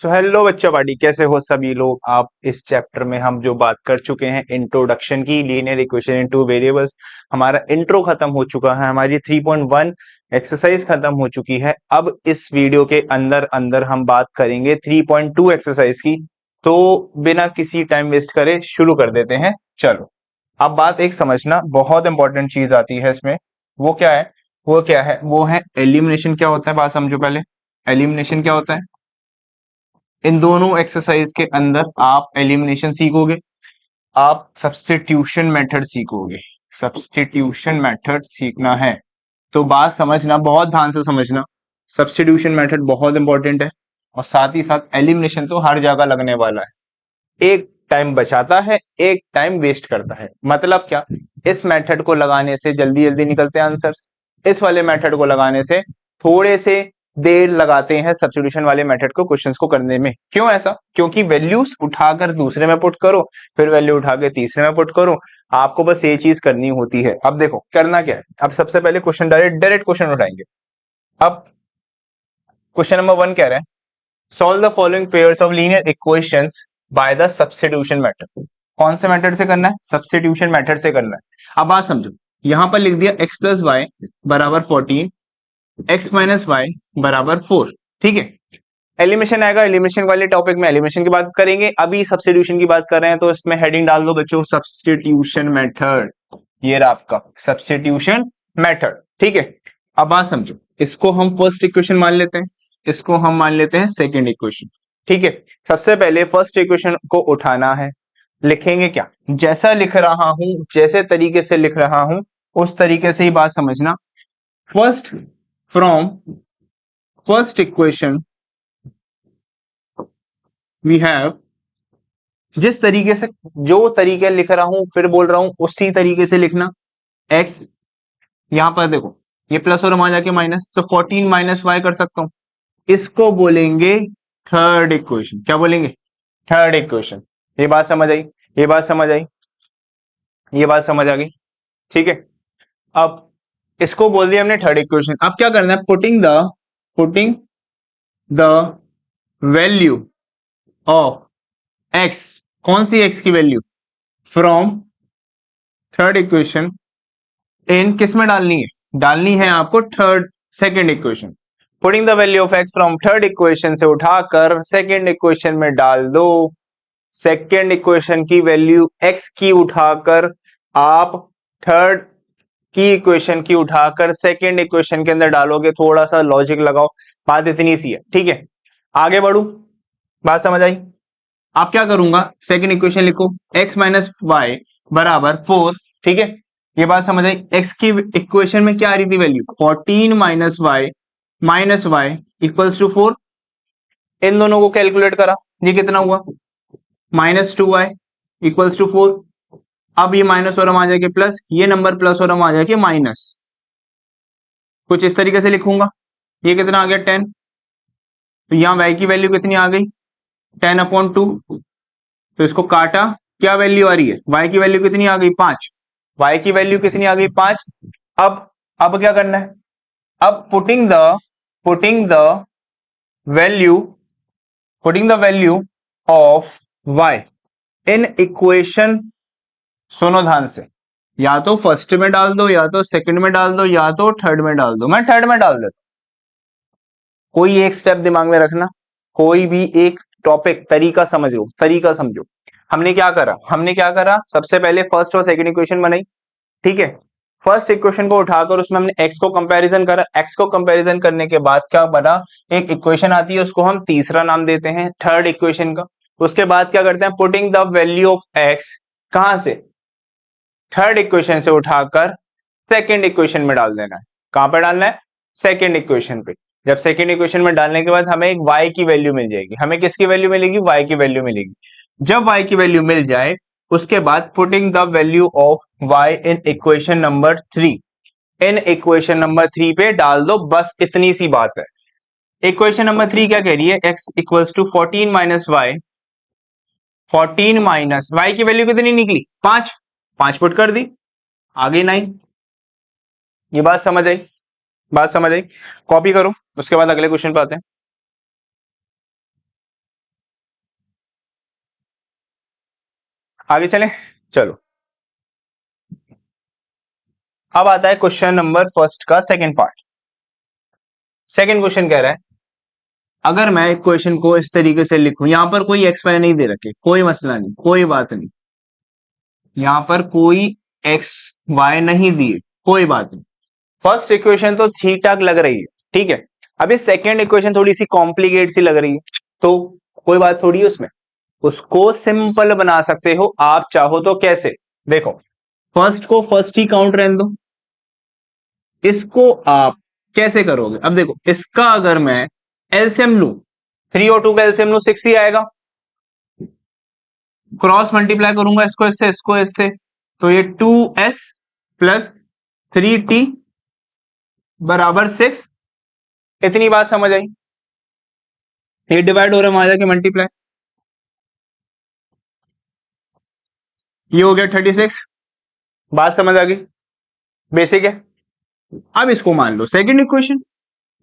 So hello बच्चा party, कैसे हो सभी लोग। आप इस चैप्टर में हम जो बात कर चुके हैं इंट्रोडक्शन की, linear equation in two variables, हमारा इंट्रो खत्म हो चुका है, हमारी 3.1 एक्सरसाइज खत्म हो चुकी है। अब इस वीडियो के अंदर अंदर हम बात करेंगे 3.2 एक्सरसाइज की। तो बिना किसी टाइम वेस्ट करे शुरू कर देते हैं। चलो, अब बात एक समझना, बहुत इंपॉर्टेंट चीज आती है इसमें। वो क्या है? वो है एलिमिनेशन। क्या होता है बात समझो पहले। एलिमिनेशन क्या होता है? इन दोनों एक्सरसाइज के अंदर आप एलिमिनेशन सीखोगे, आप सब्स्टिट्यूशन मेथड सीखोगे। सब्स्टिट्यूशन मेथड सीखना है तो बात समझना, बहुत ध्यान से समझना। सब्स्टिट्यूशन मेथड बहुत इंपॉर्टेंट है और साथ ही साथ एलिमिनेशन तो हर जगह लगने वाला है। एक टाइम बचाता है, एक टाइम वेस्ट करता है। मतलब क्या? इस मेथड को लगाने से जल्दी जल्दी निकलते हैं आंसर्स, इस वाले मेथड को लगाने से थोड़े से देर लगाते हैं सब्स्टिट्यूशन वाले मेथड को क्वेश्चंस को करने में। क्यों ऐसा? क्योंकि वैल्यूज उठाकर दूसरे में पुट करो, फिर वैल्यू उठा के तीसरे में पुट करो। आपको बस ये चीज करनी होती है। अब देखो करना क्या है। अब सबसे पहले क्वेश्चन डायरेक्ट डायरेक्ट क्वेश्चन उठाएंगे। अब क्वेश्चन नंबर 1 कह रहे हैं, solve the following pairs of linear equations by the substitution method. कौन से मेथड से करना है? सब्स्टिट्यूशन मेथड से करना है। अब बात समझो, यहां पर लिख दिया x प्लस वाई बराबर 14, x माइनस वाई बराबर 4। ठीक है, एलिमिनेशन आएगा, एलिमिनेशन वाले टॉपिक में एलिमिनेशन की बात करेंगे। अभी सब्स्टिट्यूशन की बात कर रहे हैं तो इसमें हेडिंग डाल दो बच्चों, सब्स्टिट्यूशन मेथड। ये रहा आपका सब्स्टिट्यूशन मेथड। ठीक है, अब बात समझो, इसको हम फर्स्ट इक्वेशन मान लेते हैं, इसको हम मान लेते हैं सेकेंड इक्वेशन। ठीक है, सबसे पहले फर्स्ट इक्वेशन को उठाना है। लिखेंगे क्या? जैसा लिख रहा हूं, जैसे तरीके से लिख रहा हूं उस तरीके से ही बात समझना। First from first equation we have, जिस तरीके से, जो तरीके लिख रहा हूं फिर बोल रहा हूं उसी तरीके से लिखना। x, यहां पर देखो ये प्लस और वहां जाके माइनस, तो 14 माइनस वाई कर सकता हूं। इसको बोलेंगे थर्ड इक्वेशन। क्या बोलेंगे? Third equation. ये बात समझ आई? ये बात समझ आई? ये बात समझ आ गई? ठीक है, अब इसको बोल दिया हमने थर्ड इक्वेशन। अब क्या करना है? Putting the value of x, कौन सी x की value? From third equation in, किस में डालनी है? डालनी है आपको third, second equation. Putting the value of x from third equation से उठाकर सेकेंड इक्वेशन में डाल दो। सेकेंड इक्वेशन की वैल्यू x की उठाकर आप थर्ड की इक्वेशन की उठाकर सेकेंड इक्वेशन के अंदर डालोगे। थोड़ा सा लॉजिक लगाओ, बात इतनी सी है। ठीक है, आगे बढ़ू, बात समझ आई? आप क्या करूंगा, सेकेंड इक्वेशन लिखो, x माइनस वाई बराबर 4। ठीक है, ये बात समझ आई? x की इक्वेशन में क्या आ रही थी value? 14 minus y equals to 4। इन दोनों को कैलकुलेट करा, ये कितना हुआ? -2y equals to 4। अब ये माइनस और हम आ जाएंगे प्लस, ये नंबर प्लस और हम आ जाएंगे माइनस। कुछ इस तरीके से लिखूंगा, ये कितना आ गया 10। तो यहां y की वैल्यू कितनी आ गई? 10/2। तो इसको काटा, क्या वैल्यू आ रही है? y की वैल्यू कितनी आ गई? 5। y की वैल्यू कितनी आ गई? 5। अब क्या करना है? अब putting the value putting the value of y इन इक्वेशन, सुनो ध्यान से, या तो फर्स्ट में डाल दो, या तो सेकंड में डाल दो, या तो थर्ड में डाल दो। मैं थर्ड में डाल देता। कोई एक स्टेप दिमाग में रखना, कोई भी एक टॉपिक, तरीका समझो, तरीका समझो। हमने क्या करा, सबसे पहले फर्स्ट और सेकंड इक्वेशन बनाई। ठीक है, फर्स्ट इक्वेशन को उठाकर उसमें हमने x को कंपैरिजन करा। x को कंपैरिजन करने के बाद क्या बना? एक इक्वेशन आती है, उसको हम तीसरा नाम देते हैं थर्ड इक्वेशन का। उसके बाद क्या करते हैं? Putting the value of x, कहां से? थर्ड इक्वेशन से उठाकर सेकेंड इक्वेशन में डाल देना है। कहां पर डालना है? सेकेंड इक्वेशन पे। जब सेकेंड इक्वेशन में डालने के बाद हमें एक y की वैल्यू मिल जाएगी। हमें किसकी वैल्यू मिलेगी? y की वैल्यू मिलेगी। जब y की वैल्यू मिल जाए उसके बाद putting the value of y इन equation number 3, in equation number 3 पे डाल दो। बस इतनी सी बात है। इक्वेशन नंबर 3 क्या कह रही है? x equals to 14 minus y, 14 minus y की वैल्यू कितनी निकली? 5। 5 पुट कर दी, आगे 9। ये बात समझ आई? बात समझ आई? कॉपी करो, उसके बाद अगले क्वेश्चन पे आते हैं। आगे चलें, चलो। अब आता है क्वेश्चन नंबर फर्स्ट का सेकंड पार्ट। सेकंड क्वेश्चन कह रहा है अगर मैं इक्वेशन को इस तरीके से लिखूं, यहां पर कोई एक्स वाई नहीं दे रखे, कोई मसला नहीं, कोई बात नहीं, यहां पर कोई एक्स वाई नहीं दिए, कोई बात नहीं। फर्स्ट इक्वेशन तो ठीक ठाक लग रही है, ठीक है। अभी सेकेंड इक्वेशन थोड़ी सी कॉम्प्लिकेट सी लग रही है, तो कोई बात थोड़ी है उसमें, उसको सिंपल बना सकते हो आप चाहो तो। कैसे? देखो, फर्स्ट को फर्स्ट ही काउंट रहने दो, इसको आप कैसे करोगे? अब देखो, इसका अगर मैं एलसीएम लू, 3 और 2 का एलसीएम लू 6 ही आएगा। क्रॉस मल्टीप्लाई करूंगा इसको इससे, तो ये 2s प्लस 3t बराबर 6। इतनी बात समझ आई? ये डिवाइड हो रहा है, वहां जाके मल्टीप्लाई, ये हो गया 36। बात समझ आ गई? बेसिक है। अब इसको मान लो सेकंड इक्वेशन,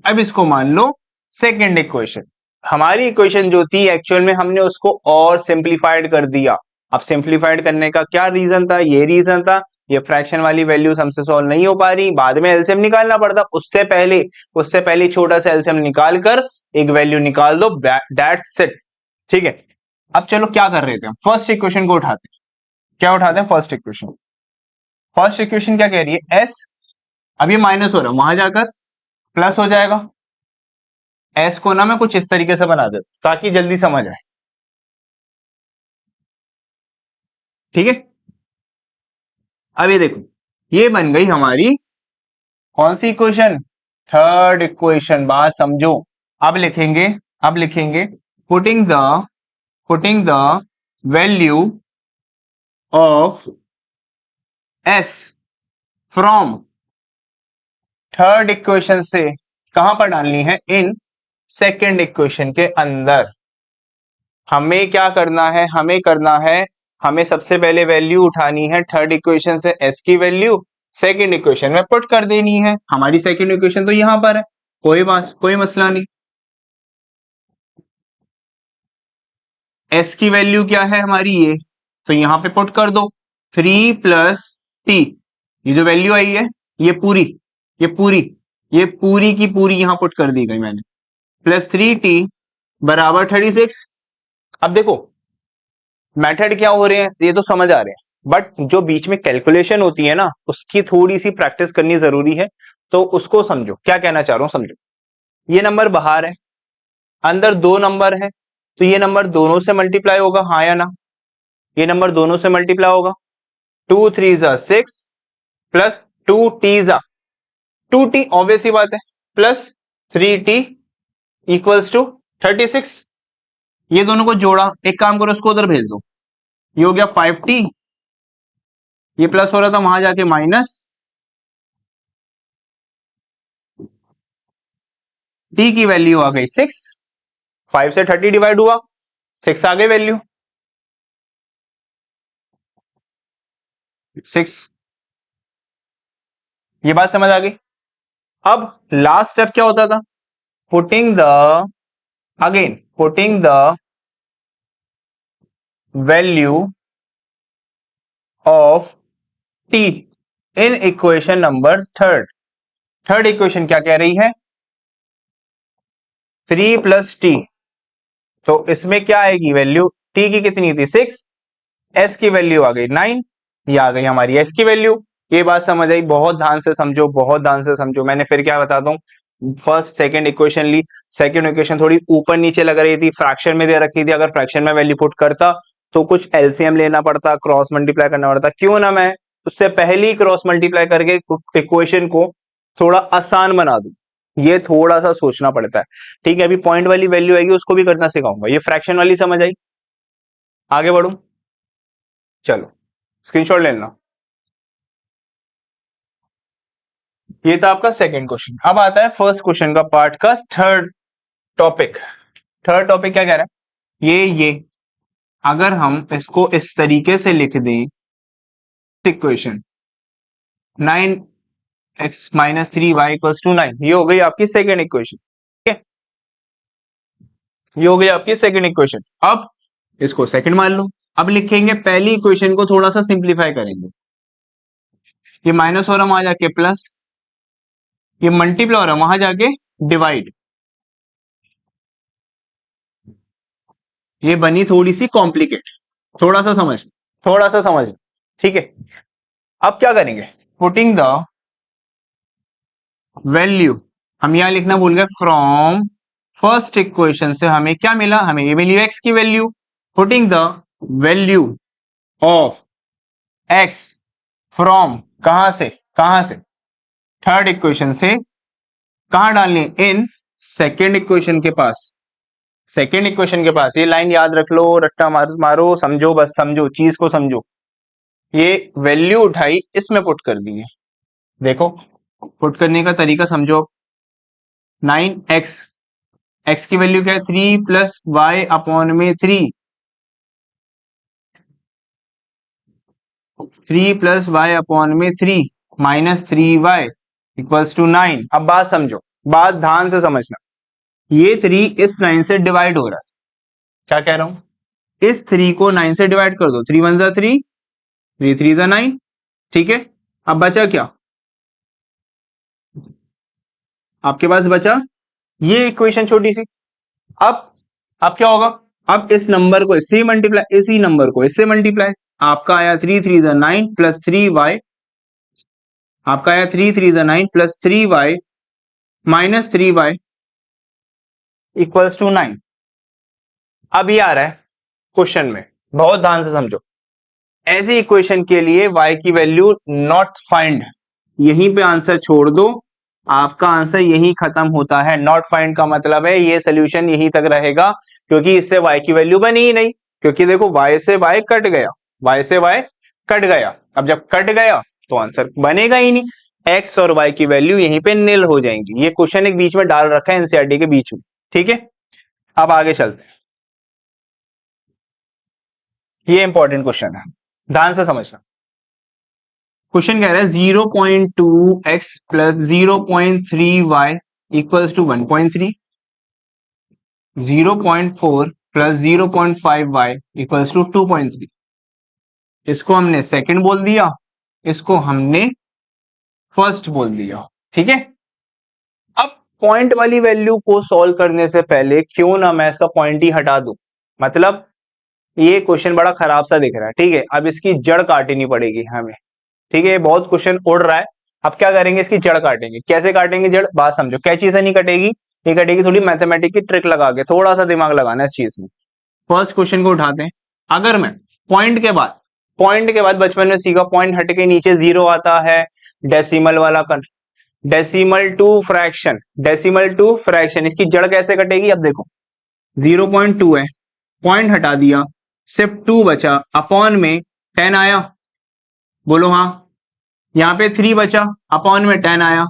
अब इसको मान लो सेकंड इक्वेशन। हमारी इक्वेशन जो थी एक्चुअल में हमने उसको और सिंप्लीफाइड कर दिया। अब सिंप्लीफाइड करने का क्या रीजन था? ये रीजन था, ये फ्रैक्शन वाली वैल्यूज हमसे सॉल्व नहीं हो पा रही, बाद में एलसीएम निकालना पड़ता, उससे पहले छोटा सा एलसीएम निकाल कर एक वैल्यू निकाल दो, दैट्स इट। ठीक है। अब चलो क्या कर रहे थे हम, फर्स्ट इक्वेशन को उठाते हैं। क्या उठाते हैं? First equation. फर्स्ट इक्वेशन क्या कह रही है? एस, अब ये माइनस हो रहा है, वहां जाकर प्लस हो जाएगा। एस को ना मैं कुछ इस तरीके से बना देता ताकि जल्दी समझ आए, ठीक है। अब ये देखो, ये बन गई हमारी कौन सी इक्वेशन? Third equation. बात समझो। अब लिखेंगे, अब लिखेंगे putting the value of S from third equation से कहां पर डालनी है? इन सेकेंड इक्वेशन के अंदर। हमें क्या करना है? हमें सबसे पहले वैल्यू उठानी है थर्ड इक्वेशन से, एस की वैल्यू सेकेंड इक्वेशन में पुट कर देनी है। हमारी सेकेंड इक्वेशन तो यहां पर है, कोई मसला नहीं। एस की वैल्यू क्या है हमारी? ये तो यहां पे पुट कर दो, 3 प्लस टी, ये जो वैल्यू आई है ये पूरी, ये पूरी ये पूरी की पूरी यहां पुट कर दी गई मैंने, प्लस 3t बराबर 36। अब देखो मेथड क्या हो रहे हैं ये तो समझ आ रहे हैं, बट जो बीच में कैलकुलेशन होती है ना उसकी थोड़ी सी प्रैक्टिस करनी जरूरी है, तो उसको समझो। क्या कहना चाह रहा हूं समझो। ये नंबर बाहर है, अंदर दो नंबर है, तो ये नंबर दोनों से मल्टीप्लाई होगा, हाँ या ना? ये नंबर दोनों से मल्टीप्लाई होगा, 2 3 जा 6 प्लस 2 टी जा 2t, ऑब्वियस ही बात है, प्लस 3t इक्वल्स टू 36। ये दोनों को जोड़ा, एक काम करो उसको उधर भेज दो, ये हो गया 5t, ये प्लस हो रहा था वहां जाके माइनस, t की वैल्यू आ गई 6, 5 से 30 डिवाइड हुआ, 6 आ गई वैल्यू 6। ये बात समझ आ गई? अब लास्ट स्टेप क्या होता था? Putting the value of t in equation number third equation क्या कह रही है? 3 प्लस टी, तो इसमें क्या आएगी वैल्यू? t की कितनी थी? 6, s की वैल्यू आ गई 9, ये आ गई हमारी s की वैल्यू। ये बात समझ आई? बहुत ध्यान से समझो, बहुत ध्यान से समझो। मैंने फिर क्या बताता हूँ, फर्स्ट सेकंड इक्वेशन ली, सेकंड इक्वेशन थोड़ी ऊपर नीचे लग रही थी, फ्रैक्शन में दे रखी थी, अगर फ्रैक्शन में वैल्यू पुट करता तो कुछ एलसीएम लेना पड़ता, क्रॉस मल्टीप्लाई करना पड़ता, क्यों ना मैं उससे पहले ही क्रॉस मल्टीप्लाई करके इक्वेशन को थोड़ा आसान बना दूं। ये थोड़ा सा सोचना पड़ता है, ठीक है। अभी पॉइंट वाली वैल्यू आएगी उसको भी करना सिखाऊंगा। ये फ्रैक्शन वाली समझ आई? आगे बढ़ू, चलो स्क्रीनशॉट ले लेना। ये था आपका सेकंड क्वेश्चन। अब आता है फर्स्ट क्वेश्चन का पार्ट का थर्ड टॉपिक। थर्ड टॉपिक क्या कह रहा है? ये अगर हम इसको इस तरीके से लिख दें, equation 9x minus 3y equals to 9, ये हो गई आपकी सेकेंड इक्वेशन, ठीक है। ये हो गई आपकी सेकेंड इक्वेशन। अब इसको सेकंड मान लो, अब लिखेंगे पहली इक्वेशन को थोड़ा सा सिंप्लीफाई करेंगे, ये माइनस हो रहा वहां जाके प्लस, ये मल्टीप्लाई हो रहा वहां जाके डिवाइड, ये बनी थोड़ी सी कॉम्प्लिकेट, थोड़ा सा समझ, थोड़ा सा समझ, ठीक है। अब क्या करेंगे, पुटिंग द वैल्यू, हम यहां लिखना भूल गए, फ्रॉम फर्स्ट इक्वेशन से हमें क्या मिला, हमें ये मिली एक्स की value, putting the value of x from, कहां से थर्ड इक्वेशन से, कहां डालनी, इन सेकेंड इक्वेशन के पास, सेकेंड इक्वेशन के पास, ये लाइन याद रख लो, रट्टा मारो, समझो, बस समझो, चीज को समझो। ये वैल्यू उठाई, इसमें पुट कर दी है, देखो पुट करने का तरीका समझो। 9x, x की वैल्यू क्या है, 3 प्लस वाई अपॉन में 3 प्लस वाई अपॉन में 3 माइनस 3y इक्वल्स टू 9। अब बात समझो, बात ध्यान से समझना, ये 3 इस 9 से डिवाइड हो रहा है, क्या कह रहा हूं, इस 3 को 9 से डिवाइड कर दो, 3 1 जा 3, 3 3 जा 9, ठीक है। अब बचा क्या, आपके पास बचा ये इक्वेशन छोटी सी। अब क्या होगा, अब इस नंबर को इससे मल्टीप्लाई, इसी नंबर को इससे मल्टीप्लाई, आपका आया 3 3 जा 9 प्लस 3y, आपका आया 3 3 जा 9 plus 3y minus 3y equals to 9। अब ये आ रहा है क्वेश्चन में, बहुत ध्यान से समझो, ऐसी इक्वेशन के लिए y की वैल्यू नॉट फाइंड, यहीं पे आंसर छोड़ दो, आपका आंसर यही खत्म होता है। नॉट फाइंड का मतलब है ये सोल्यूशन यहीं तक रहेगा, क्योंकि इससे y की वैल्यू बनी ही नहीं, क्योंकि देखो y से y कट गया, y से y कट गया, अब जब कट गया तो आंसर बनेगा ही नहीं, x और y की वैल्यू यहीं पे निल हो जाएंगी। ये क्वेश्चन एक बीच में डाल रखा है एनसीईआरटी के बीच में, ठीक है। अब आगे चलते हैं, ये इंपॉर्टेंट क्वेश्चन है, ध्यान से समझना। क्वेश्चन कह रहा है 0.2x plus 0.3y equals to 1.3, 0.4 plus 0.5y equals to 2.3। इसको हमने सेकंड बोल दिया, इसको हमने फर्स्ट बोल दिया, ठीक है। अब पॉइंट वाली वैल्यू को सॉल्व करने से पहले क्यों ना मैं इसका पॉइंट ही हटा दूं, मतलब ये क्वेश्चन बड़ा खराब सा दिख रहा है, ठीक है। अब इसकी जड़ काटनी पड़ेगी हमें, ठीक है। बहुत क्वेश्चन उड़ रहा है, अब क्या करेंगे, इसकी जड़ काटेंगे। कैसे काटेंगे जड़, बात समझो, कैची से नहीं कटेगी, ये कटेगी थोड़ी मैथमेटिक की ट्रिक लगा के, थोड़ा सा दिमाग लगाना इस चीज में। फर्स्ट क्वेश्चन को उठाते हैं, अगर मैं पॉइंट के बाद बचपन में सीखा, पॉइंट हट के नीचे जीरो आता है, डेसिमल वाला डेसिमल टू फ्रैक्शन, इसकी जड़ कैसे कटेगी, अब देखो 0.2 है, पॉइंट हटा दिया, सिर्फ 2 बचा, अपॉन में 10 आया, बोलो हाँ, यहाँ पे 3 बचा, अपॉन में 10 आया,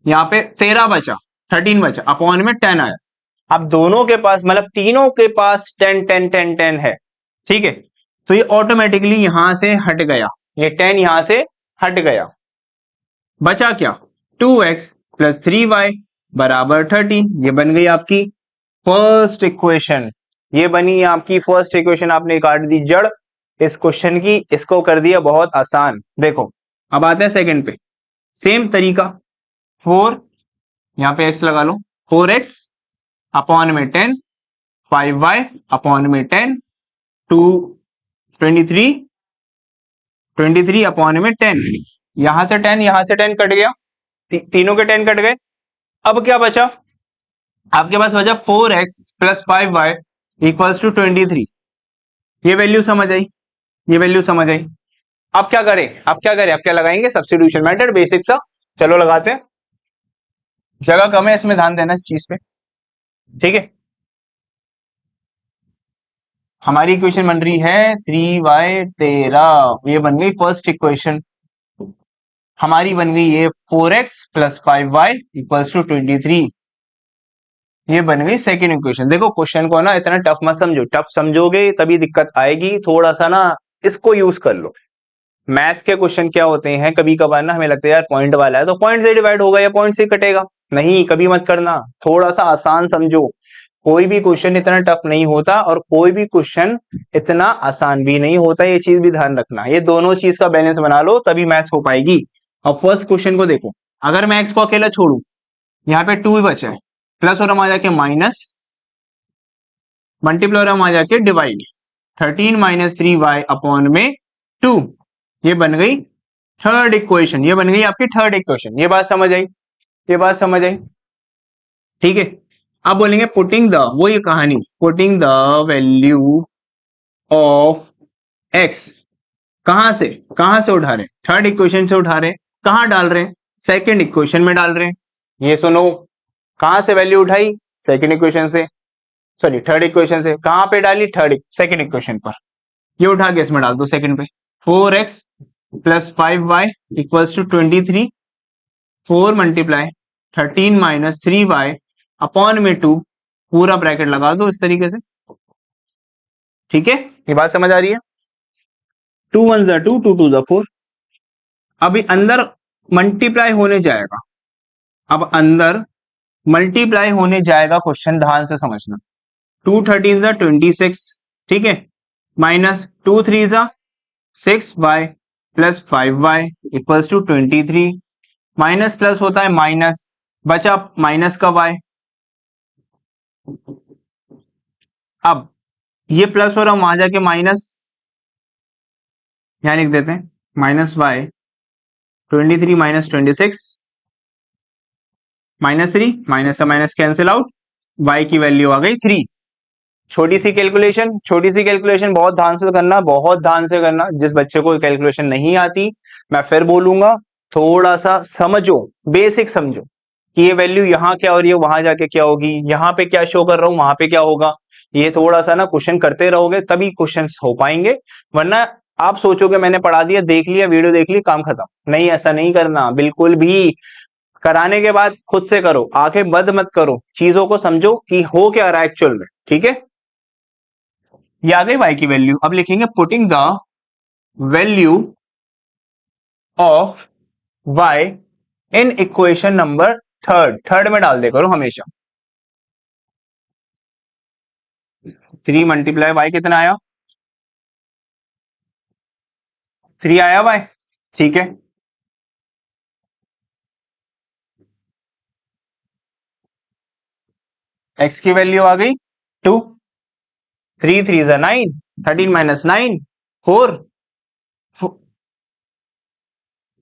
यहाँ पे 13 बचा, 13 बचा, अपॉन में 10 आया। अब दोनों के पास, मतलब तीनों के पास 10 10 10 10 है, ठीक है। तो ये ऑटोमेटिकली यहां से हट गया, ये 10 यहां से हट गया, बचा क्या, 2x प्लस 3y बराबर 30। ये बन गई आपकी फर्स्ट इक्वेशन, ये बनी आपकी फर्स्ट इक्वेशन, आपने काट दी जड़ इस क्वेश्चन की, इसको कर दिया बहुत आसान। देखो अब आते हैं सेकंड पे, सेम तरीका, 4 यहां पे x लगा लो, 4x अपॉन में 10, 5y अपॉन में 10, 23 अपॉन में 10, यहां से 10 यहां से 10 कट गया, तीनों के 10 कट गए। अब क्या बचा, आपके पास बचा 4x plus 5y equals to 23। ये वैल्यू समझ आई, ये वैल्यू समझ आई। अब क्या करें, अब क्या लगाएंगे, सब्स्टिट्यूशन मेथड, बेसिक सा, चलो लगाते हैं। जगह कम है, इसमें ध्यान देना इस चीज पे, ठीक है। हमारी इक्वेशन बन रही है 3y 13, ये बन गई फर्स्ट इक्वेशन। हमारी बन गई ये 4x plus 5y equals to 23, ये बन गई सेकेंड इक्वेशन। देखो क्वेश्चन को ना इतना टफ मत समझो, टफ समझोगे तभी दिक्कत आएगी, थोड़ा सा ना इसको यूज कर लो। मैथ्स के क्वेश्चन क्या होते हैं, कभी कभार ना हमें लगता है यार पॉइंट वाला है तो पॉइंट से डिवाइड होगा या पॉइंट से कटेगा, नहीं, कभी मत करना, थोड़ा सा आसान समझो। कोई भी क्वेश्चन इतना टफ नहीं होता और कोई भी क्वेश्चन इतना आसान भी नहीं होता, ये चीज भी ध्यान रखना। ये दोनों चीज का बैलेंस बना लो तभी मैथ्स हो पाएगी। अब फर्स्ट क्वेश्चन को देखो, अगर मैं एक्स को अकेला छोड़ू, यहाँ पे 2 ही बचा है, प्लस और हम आ जाके माइनस, मल्टीप्लाई और हम आ जाके डिवाइड, 13 माइनस 3y अपॉन में 2, ये बन गई थर्ड इक्वेशन, ये बन गई आपकी थर्ड इक्वेशन। ये बात समझ आई, ये बात समझ आई, ठीक है। अब बोलेंगे पुटिंग द, वो ये कहानी, putting the value of x, कहां से उठा रहे, थर्ड इक्वेशन से उठा रहे, कहां डाल रहे हैं, सेकंड इक्वेशन में डाल रहे हैं। ये सुनो, कहां से वैल्यू उठाई, सेकंड इक्वेशन से, सॉरी थर्ड इक्वेशन से, कहां पे डाली, सेकंड इक्वेशन पर, ये उठा के इसमें डाल दो सेकंड पे। 4x plus 5y equals to 23, 4 multiply 13 minus 3y upon में 2, पूरा ब्रैकेट लगा दो इस तरीके से, ठीक है। ये बात समझ आ रही है, 2 1 जा 2, 2 2 जा 4। अभी अंदर मल्टीप्लाई होने जाएगा, अब अंदर मल्टीप्लाई होने जाएगा, क्वेश्चन ध्यान से समझना। 2 13 जा 26, ठीक है, माइनस 2 3 जा 6y plus 5y equals to 23, minus plus होता है माइनस, बचा माइनस का y, अब ये प्लस हो रहा, वहां जाके माइनस, यहां लिख देते हैं minus y, 23 minus 26, minus 3, minus से माइनस कैंसिल आउट, y की वैल्यू आ गई 3। छोटी सी कैलकुलेशन, छोटी सी कैलकुलेशन, बहुत ध्यान से करना, बहुत ध्यान से करना। जिस बच्चे को कैलकुलेशन नहीं आती, मैं फिर बोलूंगा, थोड़ा सा समझो, बेसिक समझो कि ये वैल्यू यहाँ क्या हो रही है, वहां जाके क्या होगी, यहाँ पे क्या शो कर रहा हूं, वहां पे क्या होगा। ये थोड़ा सा ना क्वेश्चन करते रहोगे तभी क्वेश्चन हो पाएंगे, वरना आप सोचोगे मैंने पढ़ा दिया, देख लिया, वीडियो देख ली, काम खत्म। नहीं, ऐसा नहीं करना बिल्कुल भी। कराने के बाद खुद से करो, आंखें बंद मत करो, चीजों को समझो कि हो क्या रहा है एक्चुअल में, ठीक है। ये आ गई y की वैल्यू। अब लिखेंगे putting the value of y इन इक्वेशन नंबर थर्ड, थर्ड में डाल दे करो हमेशा। 3 मल्टीप्लाई y कितना आया, 3 आया y, ठीक है। x की वैल्यू आ गई 2, 3 3 जा 9, 13 माइनस 9 4,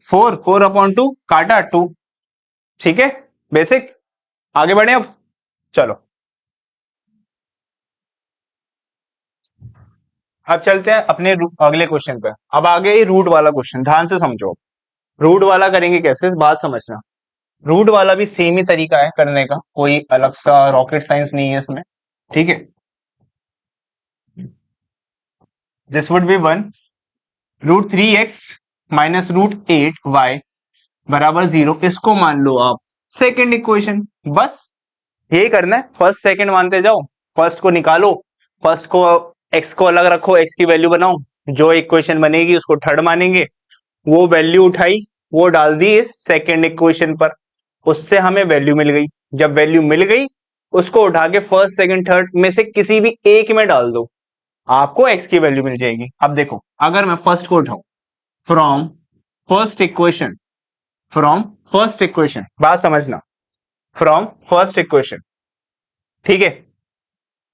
4 अपॉन 2 काटा 2, ठीक है। बेसिक, आगे बढ़े अब, चलो अब चलते हैं अपने अगले क्वेश्चन पे। अब आगे रूट वाला क्वेश्चन, ध्यान से समझो। रूट वाला करेंगे कैसे, बात समझना। रूट वाला भी सेम ही तरीका है करने का, कोई अलग सा रॉकेट साइंस नहीं है इसमें, ठीक है। This would be 1 √3x minus √8y बराबर 0, इसको मान लो आप सेकेंड इक्वेशन। बस यही करना है, फर्स्ट सेकेंड मानते जाओ, फर्स्ट को निकालो, फर्स्ट को x को अलग रखो, x की वैल्यू बनाओ, जो इक्वेशन बनेगी उसको थर्ड मानेंगे, वो वैल्यू उठाई, वो डाल दी इस सेकेंड इक्वेशन पर, उससे हमें वैल्यू मिल गई। जब वैल्यू मिल गई, उसको उठा के फर्स्ट सेकंड थर्ड में से किसी भी एक में डाल दो, आपको x की वैल्यू मिल जाएगी। अब देखो, अगर मैं फर्स्ट को उठाऊं, from first equation, from first equation, बात समझना, फ्रॉम फर्स्ट इक्वेशन, ठीक है।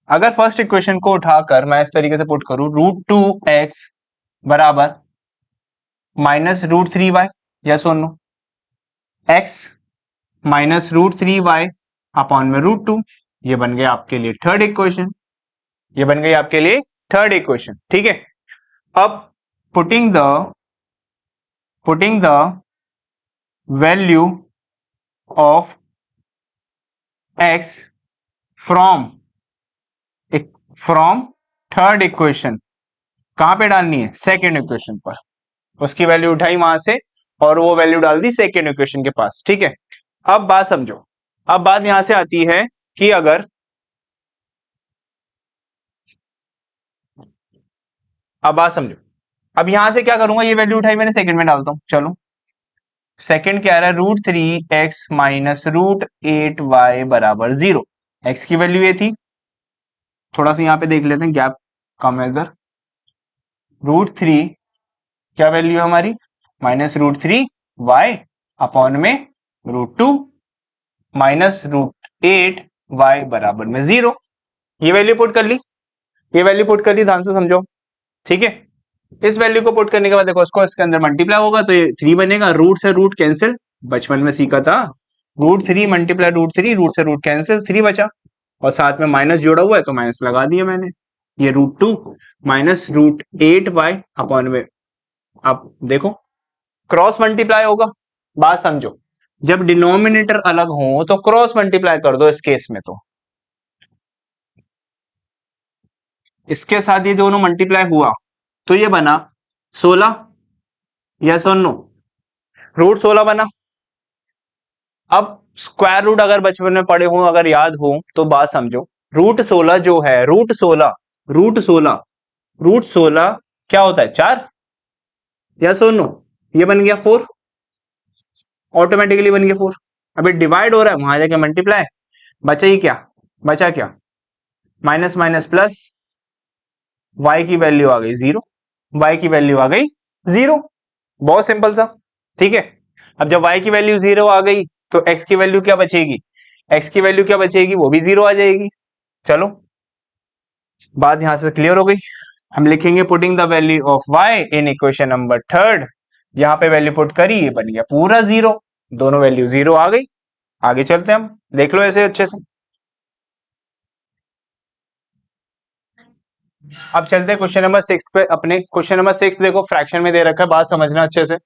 अगर फर्स्ट इक्वेशन को उठाकर मैं इस तरीके से पुट करूं, √2x बराबर माइनस √3y, यस और no, x minus √3y upon में √2, ये बन गया आपके लिए थर्ड इक्वेशन, ये बन गई आपके लिए थर्ड इक्वेशन, ठीक है। अब putting the value of x from third equation कहां पे डालनी है, सेकेंड इक्वेशन पर, उसकी वैल्यू उठाई वहां से और वो वैल्यू डाल दी सेकेंड इक्वेशन के पास, ठीक है। अब बात समझो, अब बात यहां से आती है कि अगर, अब बात समझो, अब यहां से क्या करूंगा, ये वैल्यू उठाई मैंने, सेकंड में डालता हूं, चलो। सेकंड क्या आ रहा है, √3x माइनस √8y बराबर 0, x की वैल्यू ये थी, थोड़ा सा यहाँ पे देख लेते हैं, गैप कम है इधर। √3 क्या वैल्यू है हमारी, -√3y अपॉन में √2 -√8y बराबर में 0। ये वैल्यू पुट कर ली, ये वैल्यू पुट कर ली, ध्यान से समझो, ठीक है। इस वैल्यू को पुट करने के बाद देखो इसको इसके अंदर मल्टीप्लाई होगा तो ये 3 बनेगा, रूट से रूट कैंसिल, बचपन में सीखा था, √3 मल्टीप्लाई √3, रूट से रूट कैंसिल, 3 बचा, और साथ में माइनस जोड़ा हुआ है तो माइनस लगा दिया मैंने, ये √2 -√8y अपॉन में। अब देखो क्रॉस मल्टीप्लाई होगा, बात समझो, जब डिनोमिनेटर अलग हो तो क्रॉस मल्टीप्लाई कर दो, इस केस में तो इसके साथ ये दोनों मल्टीप्लाई हुआ तो ये बना 16, यस और नो, √16 बना। अब स्क्वायर रूट अगर बचपन में पढ़े हो, अगर याद हो तो बात समझो, √16 जो है, √16 क्या होता है, 4, यस और नो, ये बन गया 4, ऑटोमेटिकली बन गया 4। अभी डिवाइड हो रहा है, वहां जाके मल्टीप्लाई, बचा ही क्या, बचा क्या, माइनस माइनस प्लस, y की वैल्यू आ गई 0, y की वैल्यू आ गई 0, बहुत सिंपल सा, ठीक है। अब जब y की वैल्यू 0 आ गई तो x की वैल्यू क्या बचेगी, x की वैल्यू क्या बचेगी, वो भी 0 आ जाएगी। चलो बात यहां से क्लियर हो गई। हम लिखेंगे putting the value of y इन इक्वेशन नंबर 3, यहां पे वैल्यू पुट करी, ये बन गया पूरा 0, दोनों वैल्यू 0 आ गई। आगे चलते हैं हम, देख लो ऐसे अच्छे से। अब चलते हैं क्वेश्चन नंबर 6 पे अपने। क्वेश्चन नंबर 6 देखो फ्रैक्शन में दे रखा है, बात समझना अच्छे से।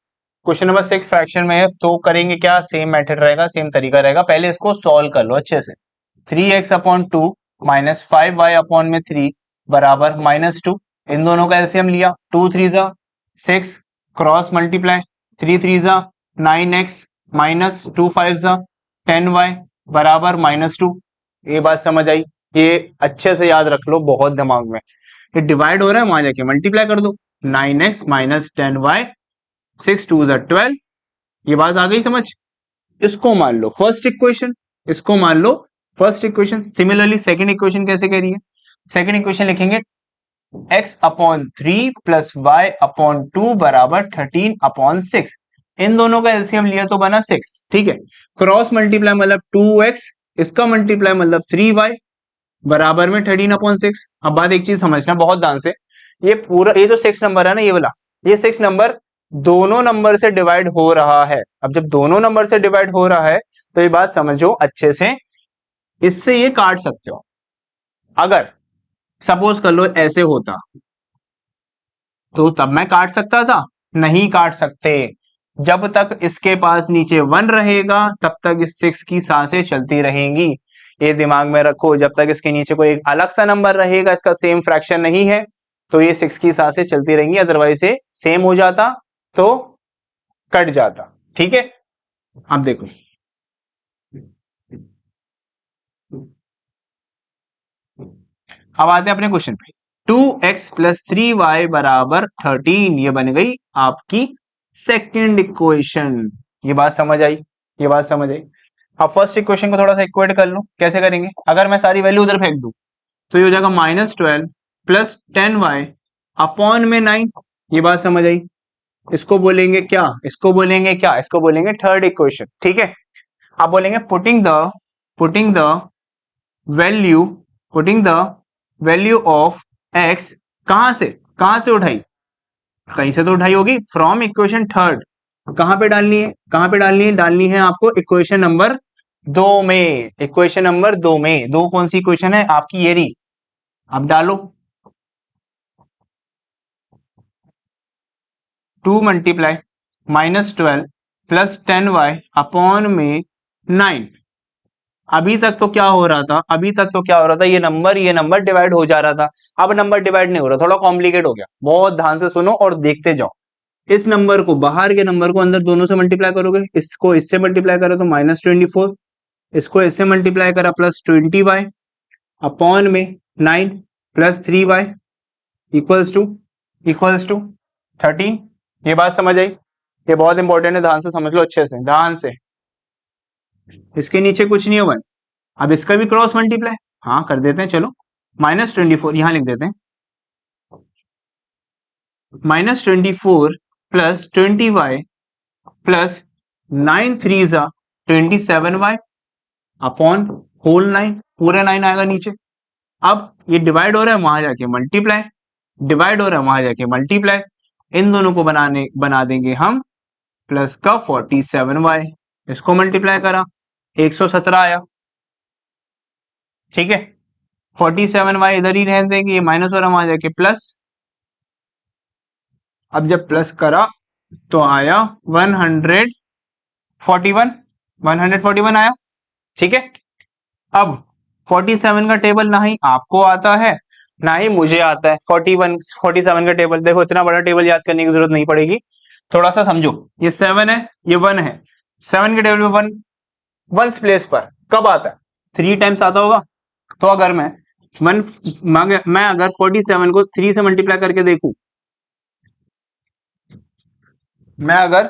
क्वेश्चन नंबर 6 फ्रैक्शन में है तो करेंगे क्या, सेम मेथड रहेगा, सेम तरीका रहेगा। पहले इसको सॉल्व कर लो अच्छे से। 3x अपॉन 2 -5y अपॉन में 3 बराबर -2, इन दोनों का एलसीएम लिया, 2 3 जा 6, क्रॉस मल्टीप्लाई, 3 3 जा 9x -2 5 जा 10y बराबर -2। ये बात समझ आई, ये अच्छे से याद रख लो, बहुत दिमाग में। ये डिवाइड हो रहा है, वहां जाके मल्टीप्लाई कर दो, 9x -10y, 6 2 जा 12, ये बात आ गई समझ। इसको मान लो फर्स्ट इक्वेशन, इसको मान लो first equation. Similarly second equation कैसे कह रही है, सेकंड इक्वेशन लिखेंगे x upon 3 plus y upon 2 बराबर 13 अपॉन 6, इन दोनों का एलसीएम लिया तो बना 6, ठीक है। क्रॉस मल्टीप्लाई मतलब 2x, इसका मल्टीप्लाई मतलब 3y बराबर में 13 अपॉन 6। अब बात एक चीज समझना बहुत ध्यान से, ये पूरा ये जो 6 नंबर है ना, ये वाला, ये 6 नंबर दोनों नंबर से डिवाइड हो रहा है। अब जब दोनों नंबर से डिवाइड हो रहा है तो ये बात समझो अच्छे से, इससे ये काट सकते हो। अगर सपोज कर लो ऐसे होता तो तब मैं काट सकता था, नहीं काट सकते। जब तक इसके पास नीचे 1 रहेगा तब तक इस 6 की सांसें चलती रहेंगी, ये दिमाग में रखो। जब तक इसके नीचे कोई एक अलग सा नंबर रहेगा, इसका सेम फ्रैक्शन नहीं है, तो ये 6 की सांसें चलती रहेंगी, अदरवाइज ये सेम हो जाता तो कट जाता, ठीक है। अब देखो अब आते हैं अपने क्वेश्चन पे। 2x प्लस 3y बराबर 13, ये बन गई आपकी सेकेंड इक्वेशन। ये बात समझ आई, ये बात समझ आई। अब फर्स्ट इक्वेशन को थोड़ा सा इक्वेट कर लो, कैसे करेंगे, अगर मैं सारी वैल्यू उधर फेंक दूं तो ये हो जाएगा -12 प्लस 10y अपॉन में 9, ये बात समझ आई। इसको बोलेंगे क्या, इसको बोलेंगे क्या, इसको बोलेंगे थर्ड इक्वेशन, ठीक है। आप बोलेंगे putting the value putting the value of x, कहां से उठाई, कहीं से तो उठाई होगी, फ्रॉम इक्वेशन थर्ड। कहां पे डालनी है, कहां पे डालनी है, डालनी है आपको इक्वेशन नंबर 2 में। इक्वेशन नंबर 2 में, दो कौन सी इक्वेशन है आपकी, ये रही। अब डालो 2 मल्टीप्लाई -12 प्लस 10y अपॉन में 9। अभी तक तो क्या हो रहा था, अभी तक तो क्या हो रहा था, ये नंबर डिवाइड हो जा रहा था। अब नंबर डिवाइड नहीं हो रहा, थोड़ा कॉम्प्लिकेट हो गया। बहुत ध्यान से सुनो और देखते जाओ। इस नंबर को, बाहर के नंबर को अंदर दोनों से मल्टीप्लाई करोगे, इसको इससे मल्टीप्लाई करो तो -24, इसको इससे मल्टीप्लाई करा +20y अपॉन में 9 प्लस 3y इक्वल्स टू 13। ये बात समझ आई, ये बहुत इंपॉर्टेंट है, ध्यान से समझ लो अच्छे से, ध्यान से। इसके नीचे कुछ नहीं होगा, अब इसका भी क्रॉस मल्टीप्लाई, हाँ कर देते हैं चलो। -24 यहां लिख देते हैं, -24 प्लस 20y प्लस 9 3 जा 27y अपॉन होल 9, पूरे 9 आएगा नीचे। अब ये डिवाइड हो रहा है, वहां जाके मल्टीप्लाई, डिवाइड हो रहा है, वहां जाके मल्टीप्लाई, इन दोनों को बना देंगे हम प्लस का 47y, इसको मल्टीप्लाई करा 117 आया, ठीक है। 47y इधर ही रहने देंगे, ये माइनस हो रहा है, वहां जाके प्लस। अब जब प्लस करा तो आया 141 आया, ठीक है। अब 47 का टेबल ना ही आपको आता है ना ही मुझे आता है। 47 का टेबल देखो, इतना बड़ा टेबल याद करने की जरूरत नहीं पड़ेगी, थोड़ा सा समझो। ये 7 है, ये 1 है, 7 के टेबल में 1 वंस प्लेस पर कब आता है? 3 टाइम्स आता होगा। तो अगर मैं अगर 47 को 3 से मल्टीप्लाई करके देखूं, मैं अगर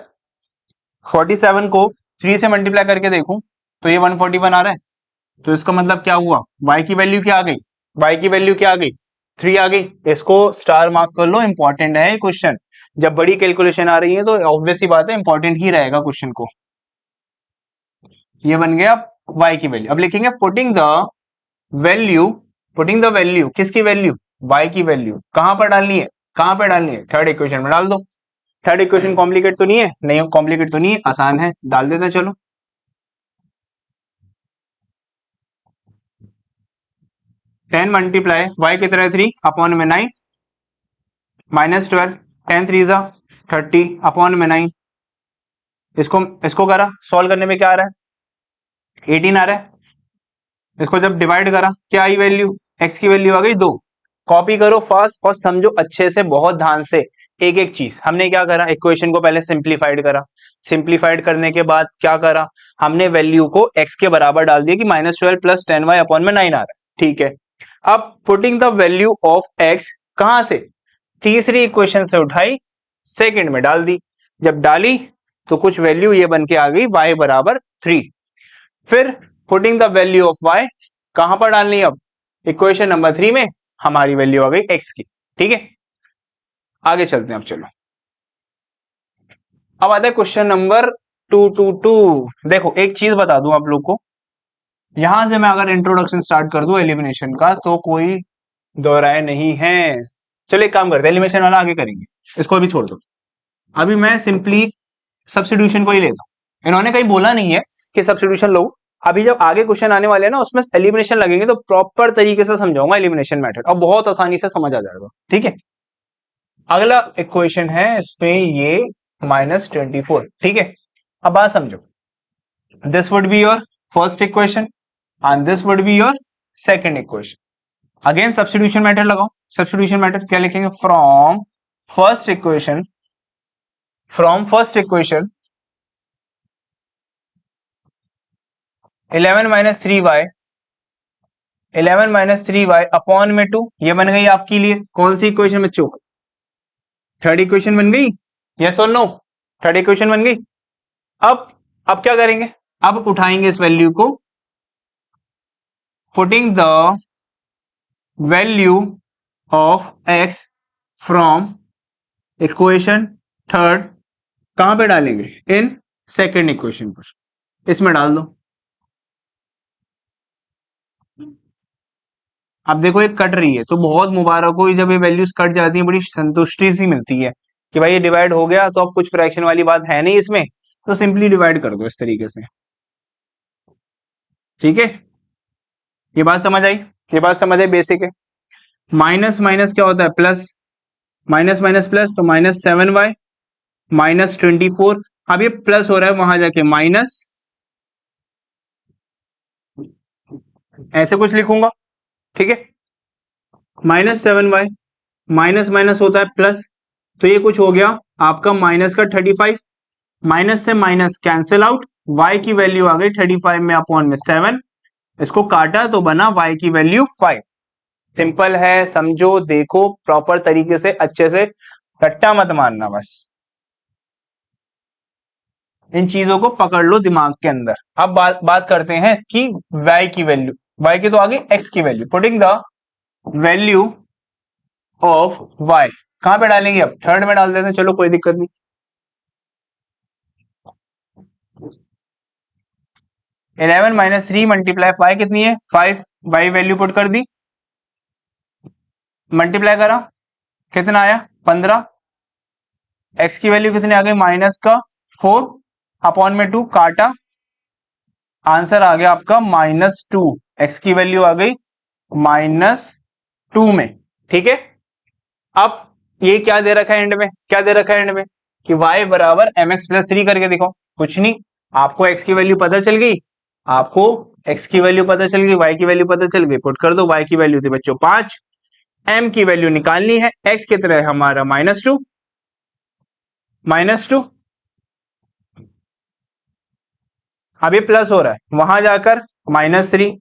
47 को 3 से मल्टीप्लाई करके देखूं तो ये 141 आ रहा है। तो इसका मतलब क्या हुआ? y की वैल्यू क्या आ गई? y की वैल्यू क्या आ गई? 3 आ गई। इसको स्टार मार्क कर लो, इंपॉर्टेंट है क्वेश्चन। जब बड़ी कैलकुलेशन आ रही है तो ऑब्वियस ही बात है, इंपॉर्टेंट ही रहेगा क्वेश्चन को। ये बन गया y की वैल्यू। अब लिखेंगे पुटिंग द वैल्यू, किसकी वैल्यू? y की वैल्यू कहां पर डालनी है? कहां पर डालनी है? थर्ड इक्वेशन में डाल दो। थर्ड इक्वेशन कॉम्प्लिकेट तो नहीं है? नहीं कॉम्प्लिकेट तो नहीं है, आसान है, डाल देते हैं। चलो 10 मल्टीप्लाई y कितना है? 3 अपॉन में 9 -12, 10 3 जा 30 अपॉन में 9। इसको करा, सॉल्व करने में क्या आ रहा है? 18 आ रहा है। इसको जब डिवाइड करा क्या आई वैल्यू? x की वैल्यू आ गई 2। कॉपी करो फास्ट और समझो अच्छे से, बहुत ध्यान से एक एक चीज। हमने क्या करा? इक्वेशन को पहले सिंप्लीफाइड करा, सिंप्लीफाइड करने के बाद क्या करा? हमने वैल्यू को x के बराबर डाल दिया कि -12 प्लस 10y अपॉन में 9 आ रहा है, ठीक है। अब putting the value of x कहां से? तीसरी इक्वेशन से उठाई, सेकंड में डाल दी। जब डाली तो कुछ वैल्यू ये बन के आ गई y बराबर 3। फिर putting the value of y कहां पर डालनी है? अब इक्वेशन नंबर 3 में हमारी वैल्यू आ गई x की, ठीक है। आगे चलते हैं। अब चलो, अब आता है क्वेश्चन नंबर 222। देखो एक चीज बता दूं आप लोग को, यहां से मैं अगर इंट्रोडक्शन स्टार्ट कर दूं एलिमिनेशन का तो कोई दोहराए नहीं है। चलो एक काम करते हैं, एलिमिनेशन वाला आगे करेंगे, इसको भी छोड़ दो। अभी मैं सिंपली सब्स्टिट्यूशन को ही लेता हूं। इन्होंने कहीं बोला नहीं है कि सब्स्टिट्यूशन लो। अभी जब आगे क्वेश्चन आने वाले हैं ना, उसमें एलिमिनेशन लगेंगे तो प्रॉपर तरीके से समझाऊंगा एलिमिनेशन मेथड, और बहुत आसानी से समझ आ जाएगा, ठीक है। अगला इक्वेशन है इसमें ये -24, ठीक है। अब बात समझो, this would be your first equation and this would be your second equation. Again substitution method लगाओ। सब्स्टिट्यूशन मेथड क्या लिखेंगे? First equation from first equation 11 - 3y upon में 2, ये बन गई आपके लिए कौन सी इक्वेशन बच्चों? थर्ड इक्वेशन बन गई। यस और नो? थर्ड इक्वेशन बन गई। अब क्या करेंगे? अब उठाएंगे इस वैल्यू को, putting the value of x from equation third कहां पे डालेंगे? इन सेकेंड इक्वेशन पर, इसमें डाल दो। अब देखो ये कट रही है तो बहुत मुबारक हो, जब ये वैल्यूज कट जाती है बड़ी संतुष्टि सी मिलती है कि भाई ये डिवाइड हो गया, तो अब कुछ फ्रैक्शन वाली बात है नहीं इसमें, तो सिंपली डिवाइड कर दो इस तरीके से, ठीक है। ये बात समझ आई? ये बात समझ आई? बेसिक है। माइनस माइनस क्या होता है? प्लस, माइनस माइनस प्लस, तो -7y -24। अब ये प्लस हो रहा है, वहां जाके माइनस, ऐसे कुछ लिखूंगा, ठीक है। -7y माइनस माइनस होता है प्लस, तो ये कुछ हो गया आपका माइनस का 35। माइनस से माइनस कैंसिल आउट, y की वैल्यू आ गई 35 में अपॉन में 7। इसको काटा तो बना y की वैल्यू 5। सिंपल है, समझो, देखो प्रॉपर तरीके से, अच्छे से, रट्टा मत मारना बस। इन चीजों को पकड़ लो दिमाग के अंदर। अब बात करते हैं इसकी y की वैल्यू। y की तो आ गई x की value. Putting the value of y कहां पे डालेंगे? अब थर्ड में डाल देते हैं, चलो कोई दिक्कत नहीं। 11 माइनस 3 मल्टीप्लाई y कितनी है? 5। y वैल्यू पुट कर दी, मल्टीप्लाई करा, कितना आया? 15। x की वैल्यू कितनी आ गई? माइनस का 4 अपॉन में 2 काटा, आंसर आ गया आपका -2। x की वैल्यू आ गई -2 में। ठीक है, अब ये क्या दे रखा है एंड में? क्या दे रखा है एंड में? कि y बराबर mx प्लस 3 करके दिखाओ। कुछ नहीं, आपको x की वैल्यू पता चल गई, आपको x की वैल्यू पता चल गई, y की वैल्यू पता चल गई, पुट कर दो। y की वैल्यू थी बच्चों 5, m की वैल्यू निकालनी है, x कितना है हमारा? -2, -2। अब ये प्लस हो रहा है, वहां जाकर -3,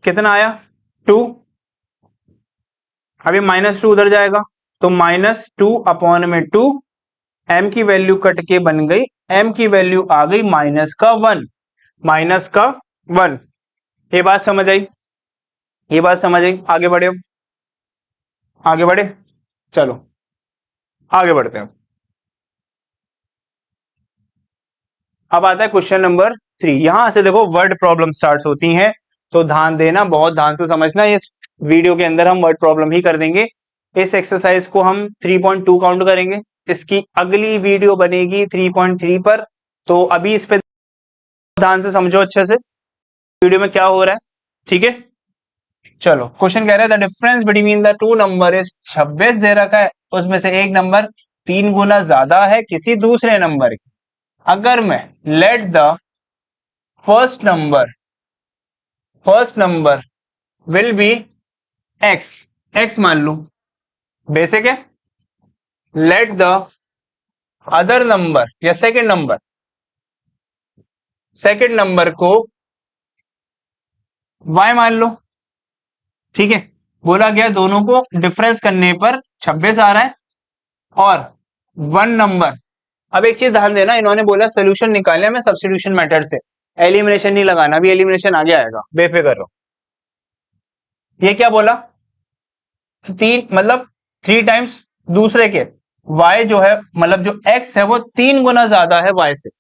कितना आया? 2। अभी -2 उधर जाएगा तो -2 अपॉन में 2, m की वैल्यू कट के बन गई, m की वैल्यू आ गई -1, -1। ये बात समझ आई? ये बात समझ आई? आगे बढ़े, आगे बढ़े, चलो आगे बढ़ते हैं। अब आता है क्वेश्चन नंबर 3। यहां से देखो वर्ड प्रॉब्लम स्टार्ट होती हैं, तो ध्यान देना, बहुत ध्यान से समझना। इस वीडियो के अंदर हम वर्ड प्रॉब्लम ही कर देंगे। इस एक्सरसाइज को हम 3.2 काउंट करेंगे, इसकी अगली वीडियो बनेगी 3.3 पर। तो अभी इस पे ध्यान से समझो अच्छे से वीडियो में क्या हो रहा है। ठीक है, चलो क्वेश्चन कह रहा है the difference between the two number is 26 दे रखा है, उसमें से एक नंबर 3 गुना ज्यादा है किसी दूसरे नंबर की। अगर मैं let the first number will be x मान लू, बेसिक है। लेट द अदर नंबर या सेकंड नंबर को y मान लो। ठीक है, बोला गया दोनों को डिफरेंस करने पर 26 आ रहा है और वन नंबर। अब एक चीज ध्यान देना, इन्होंने बोला सोल्यूशन निकालने में सब्स्टिट्यूशन मेथड से, एलिमिनेशन नहीं लगाना, अभी एलिमिनेशन आगे आएगा, बेफिक्र रहो। ये क्या बोला? 3 मतलब 3 टाइम्स दूसरे के, y जो है मतलब जो x है वो 3 गुना ज्यादा है y से।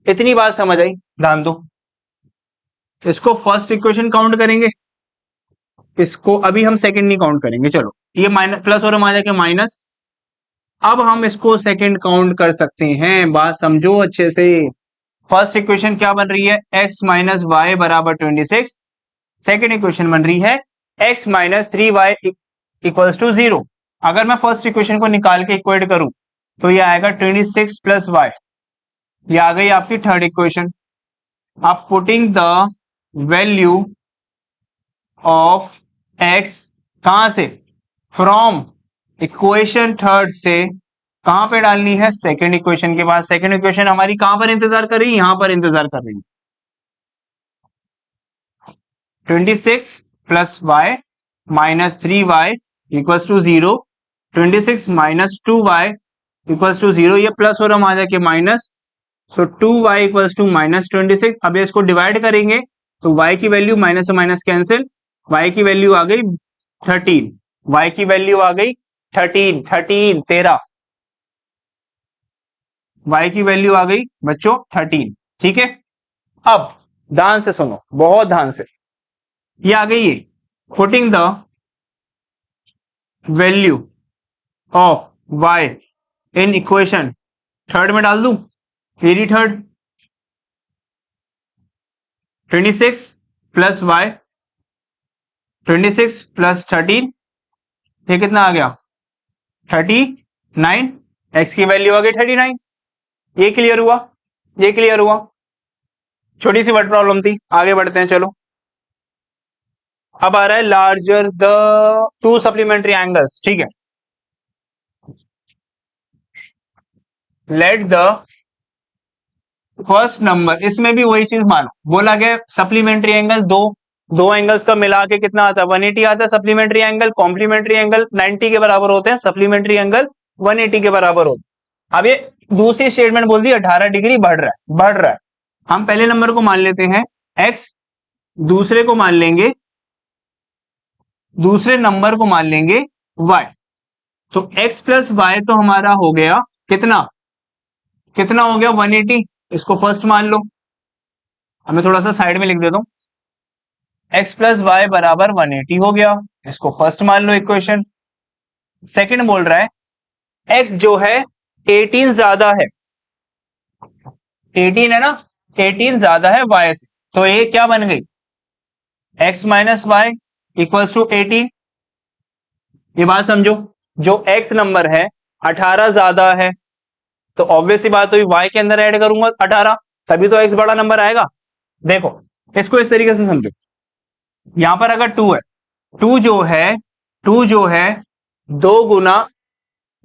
इतनी बात समझ आई? ध्यान दो, इसको फर्स्ट इक्वेशन काउंट करेंगे, इसको अभी हम सेकंड नहीं काउंट करेंगे। चलो ये माइनस प्लस और आ जाके माइनस, अब हम इसको सेकंड काउंट कर सकते हैं। बात समझो अच्छे से। फर्स्ट इक्वेशन क्या बन रही है? x माइनस वाई बराबर 26। सेकेंड इक्वेशन बन रही है x minus 3y equals to 0। अगर मैं फर्स्ट इक्वेशन को निकाल के इक्वेट करूं तो ये आएगा 26 प्लस वाई, ये आ गई आपकी थर्ड इक्वेशन। आप putting the value of x कहां से? फ्रॉम इक्वेशन थर्ड से कहां पे डालनी है? सेकेंड इक्वेशन के बाद। सेकेंड इक्वेशन हमारी कहां पर इंतजार कर रही है? यहां पर इंतजार कर रही है। 26 plus y minus 3y equals to 0, 26 minus 2y equals to 0, ये प्लस और हम आ जाके minus, so 2y equals to minus 26। अब इसको डिवाइड करेंगे तो y की वैल्यू माइनस से माइनस कैंसिल, y की वैल्यू आ गई 13, y की वैल्यू आ गई 13, y की वैल्यू आ गई बच्चों 13। ठीक है, अब ध्यान से सुनो, बहुत ध्यान से, ये आ गई है putting the value of y इन इक्वेशन थर्ड में डाल दूं, very third. 26 plus y, 26 plus 13, ये कितना आ गया? 39। x की वैल्यू आ गई 39। ये क्लियर हुआ? ये क्लियर हुआ? छोटी सी वर्ड प्रॉब्लम थी, आगे बढ़ते हैं। चलो अब आ रहा है larger the two supplementary angles. ठीक है, लेट द फर्स्ट नंबर, इसमें भी वही चीज मानो, बोला गया सप्लीमेंट्री एंगल दो एंगल्स का मिला के कितना आता है? 180 आता है सप्लीमेंट्री एंगल। कॉम्प्लीमेंट्री एंगल 90 के बराबर होते हैं, सप्लीमेंट्री एंगल 180 के बराबर होते हैं। अब ये दूसरी स्टेटमेंट बोल दी 18 डिग्री बढ़ रहा है। हम पहले नंबर को मान लेते हैं x, दूसरे को मान लेंगे दूसरे नंबर को मान लेंगे y। तो x प्लस वाई तो हमारा हो गया कितना, कितना हो गया 180। इसको फर्स्ट मान लो, अब मैं थोड़ा सा साइड में लिख देता हूं, x प्लस वाई बराबर 180 हो गया, इसको फर्स्ट मान लो इक्वेशन। सेकंड बोल रहा है x जो है 18 ज्यादा है, 18 है ना, 18 ज्यादा है y से, तो ये क्या बन गई, x minus y equals to 18। ये बात समझो, जो x नंबर है 18 ज्यादा है, तो ऑब्वियस सी बात हुई y के अंदर ऐड करूंगा 18, तभी तो x बड़ा नंबर आएगा। देखो इसको इस तरीके से समझो, यहां पर अगर 2 है, 2 जो है, 2 जो है 2 गुना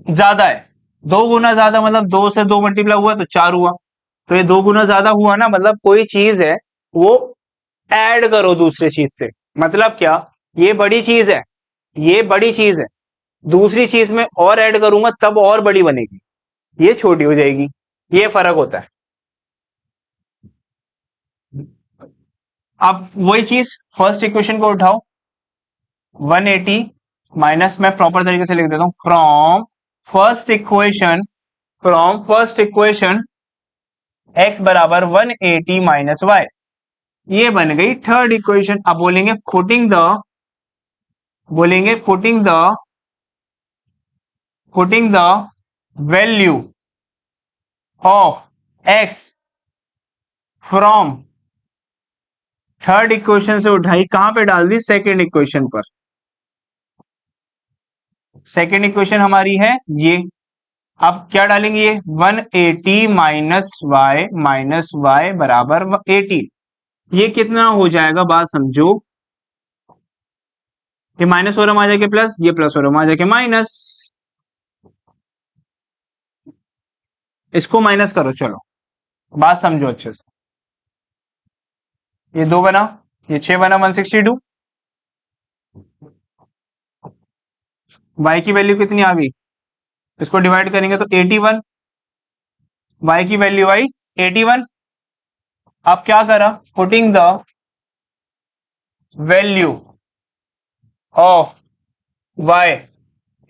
ज्यादा है, 2 गुना ज्यादा मतलब 2 से 2 मल्टीप्लाई हुआ तो 4 हुआ, तो ये 2 गुना ज्यादा हुआ ना, मतलब कोई चीज है वो ऐड करो दूसरी चीज से, मतलब क्या, ये बड़ी चीज है, ये बड़ी चीज है, दूसरी चीज में और ऐड करूंगा तब और बड़ी बनेगी, ये छोटी हो जाएगी, ये फर्क होता है। अब वही चीज फर्स्ट इक्वेशन को उठाओ, 180 माइनस, मैं प्रॉपर तरीके से लिख देता हूं, from first equation, from first equation x बराबर 180 माइनस वाई, ये बन गई थर्ड इक्वेशन। अब बोलेंगे पुटिंग द, बोलेंगे putting the value of x from third equation से उठाई, कहां पे डाल दी, सेकेंड इक्वेशन पर। सेकेंड इक्वेशन हमारी है ये, अब क्या डालेंगे, ये 180 माइनस वाई बराबर 18, ये कितना हो जाएगा, बात समझो, ये माइनस हो रहा आ जाके प्लस, ये प्लस हो रहा आ जाके माइनस, इसको माइनस करो, चलो बात समझो अच्छे से, ये 2 बना, ये 6 बना, 162, y की वैल्यू कितनी आ गई, इसको डिवाइड करेंगे तो 81, y की वैल्यू आई 81। अब क्या करा, putting the value of y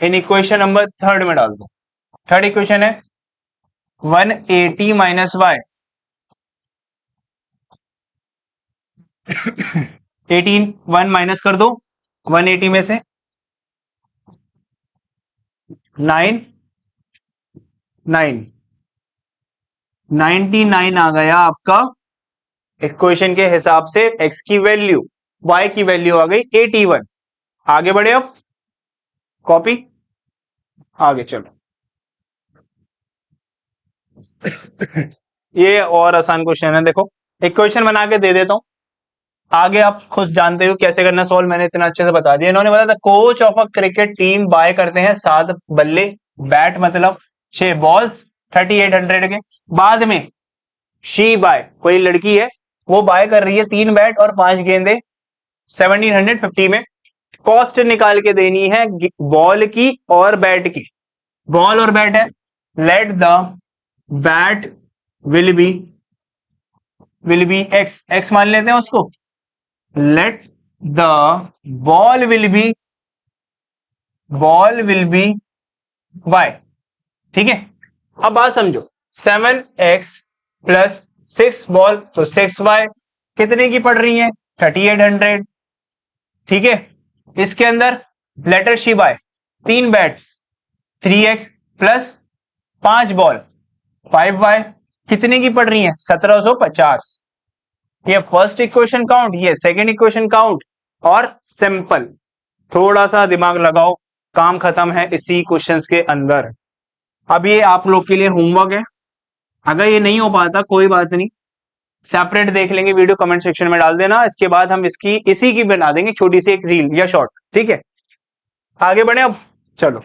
इन इक्वेशन नंबर थर्ड में डाल दो, थर्ड इक्वेशन है 180 माइनस वाई, 18, 1 माइनस कर दो 180 में से, 9, 99 आ गया आपका इक्वेशन के हिसाब से x की वैल्यू, y की वैल्यू आ गई 81। आगे बढ़े, अब कॉपी, आगे चलो। ये और आसान क्वेश्चन है, देखो इक्वेशन बना के दे देता हूं, आगे आप खुद जानते हो कैसे करना सॉल्व, मैंने इतना अच्छे से बता दिया। इन्होंने बताया था coach of a cricket team buy करते हैं 7 बल्ले, बैट मतलब 6 बॉल्स 3800 के, बाद में शी बाय, कोई लड़की है वो बाय कर रही है 3 बैट और 5 गेंदे 1750 में, कॉस्ट निकाल के देनी है बॉल की और बैट की, बॉल और बैट है, let the bat will be X मान लेते हैं उसको, let the ball will be Y, ठीक है। अब बात समझो, 7x प्लस 6 बॉल तो 6y कितने की पड़ रही है, 3800, ठीक है। इसके अंदर later she buy 3 bats 3x plus 5 ball 5y कितने की पड़ रही है, 1750। ये फर्स्ट इक्वेशन काउंट, ये सेकेंड इक्वेशन काउंट, और सिंपल, थोड़ा सा दिमाग लगाओ, काम खत्म है इसी क्वेश्चंस के अंदर। अब ये आप लोग के लिए होमवर्क है, अगर ये नहीं हो पाता कोई बात नहीं, सेपरेट देख लेंगे वीडियो, कमेंट सेक्शन में डाल देना, इसके बाद हम इसकी इसी की बना देंगे छोटी सी एक रील या शॉर्ट, ठीक है। आगे बढ़े अब, चलो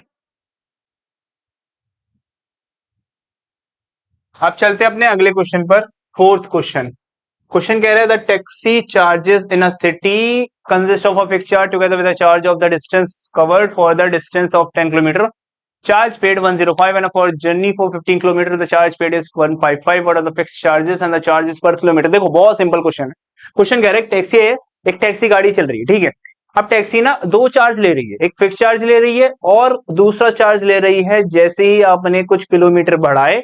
अब चलते हैं अपने अगले क्वेश्चन पर। फोर्थ क्वेश्चन, क्वेश्चन कह रहा है the taxi charges in a city consist of a fixed charge together with the charge of the distance covered for the distance of 10 kilometre, charge paid 105 and for journey for 15 kilometre the charge paid is 155, what are the fixed charges and the charges per kilometre. देखो बहुत simple question है, question कह रहा है taxi है, एक taxi गाड़ी चल रही है, ठीक है, अब टैक्सी ना दो चार्ज ले रही है, एक फिक्स चार्ज ले रही है और दूसरा चार्ज ले रही है जैसे ही आपने कुछ किलोमीटर बढ़ाए।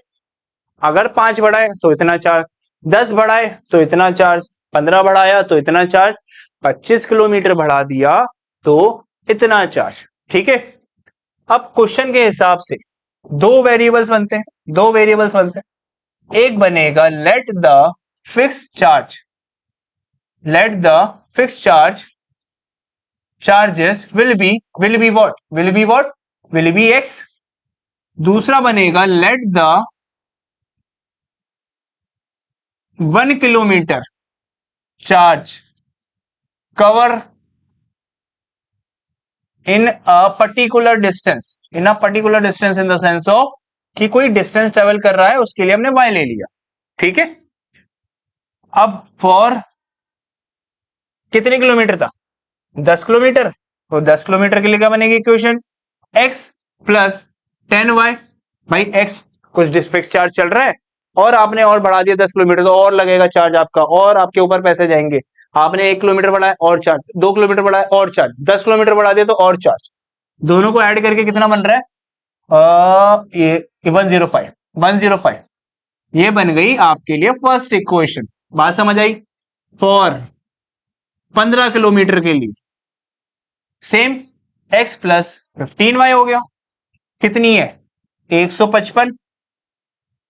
अगर 5 बढ़ाए तो इतना चार्ज, 10 बढ़ाए तो इतना चार्ज, 15 बढ़ाया तो इतना चार्ज, 25 किलोमीटर बढ़ा दिया तो इतना चार्ज। ठीक है, अब क्वेश्चन के हिसाब से दो वेरिएबल्स बनते हैं, दो वेरिएबल्स बनते हैं। एक बनेगा let the fix charge, let the fix charge charges will be what, will be what, will be x। दूसरा बनेगा let the 1 kilometre charge cover in a particular distance, in a particular distance in the sense of कि कोई distance travel कर रहा है उसके लिए हमने y ले लिया। ठीक है, अब फॉर कितने किलोमीटर था, 10 किलोमीटर, तो 10 किलोमीटर के लिए क्या बनेगी इक्वेशन, x प्लस 10y। भाई x कुछ फिक्स चार्ज चल रहा है और आपने और बढ़ा दिया 10 किलोमीटर, तो और लगेगा चार्ज आपका और आपके ऊपर पैसे जाएंगे। आपने 1 किलोमीटर बढ़ाया और चार्ज, 2 किलोमीटर बढ़ाया और चार्ज, 10 किलोमीटर बढ़ा दिया तो और चार्ज। दोनों को ऐड करके कितना बन रहा है, ये 105, 105। ये बन गई आपके लिए फर्स्ट इक्वेशन। बात समझ आई। फॉर 15 किलोमीटर के लिए सेम x प्लस 15y हो गया, कितनी है 155,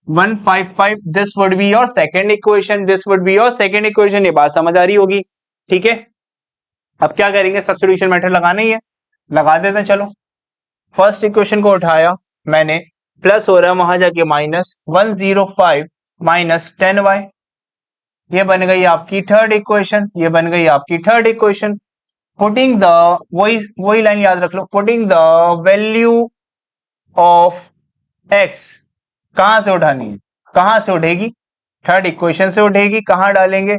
155। This would be your second equation, this would be your second equation. ये बात समझ आ रही होगी। ठीक है, अब क्या करेंगे, सब्स्टिट्यूशन मेथड लगाना ही है, लगा देते हैं। चलो, फर्स्ट इक्वेशन को उठाया मैंने, प्लस हो रहा है वहां जाके माइनस 105 माइनस 10y। ये बन गई आपकी थर्ड इक्वेशन, ये बन गई आपकी थर्ड इक्वेशन। पुटिंग द, वही लाइन याद रख लो, putting the value of x कहां से उठानी है, कहां से उठेगी, थर्ड इक्वेशन से उठेगी। कहां डालेंगे,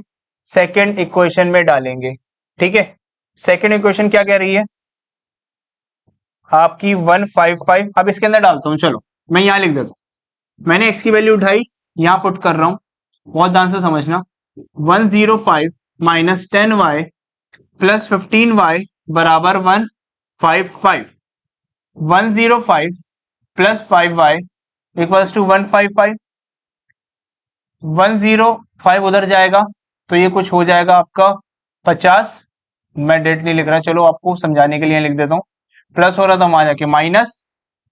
सेकेंड इक्वेशन में डालेंगे। ठीक है, सेकेंड इक्वेशन क्या कह रही है आपकी 155। अब इसके अंदर डालता हूं, चलो मैं यहां लिख देता हूं। मैंने x की वैल्यू उठाई, यहां पुट कर रहा हूं, बहुत ध्यान से समझना। 105 माइनस 10y प्लस 15y बराबर 155। 105 प्लस 5y इक्वल्स टू 155। 105 उधर जाएगा तो ये कुछ हो जाएगा आपका 50। मैं डेट नहीं लिख रहा, चलो आपको समझाने के लिए लिख देता हूं। प्लस हो रहा था वहां जाके माइनस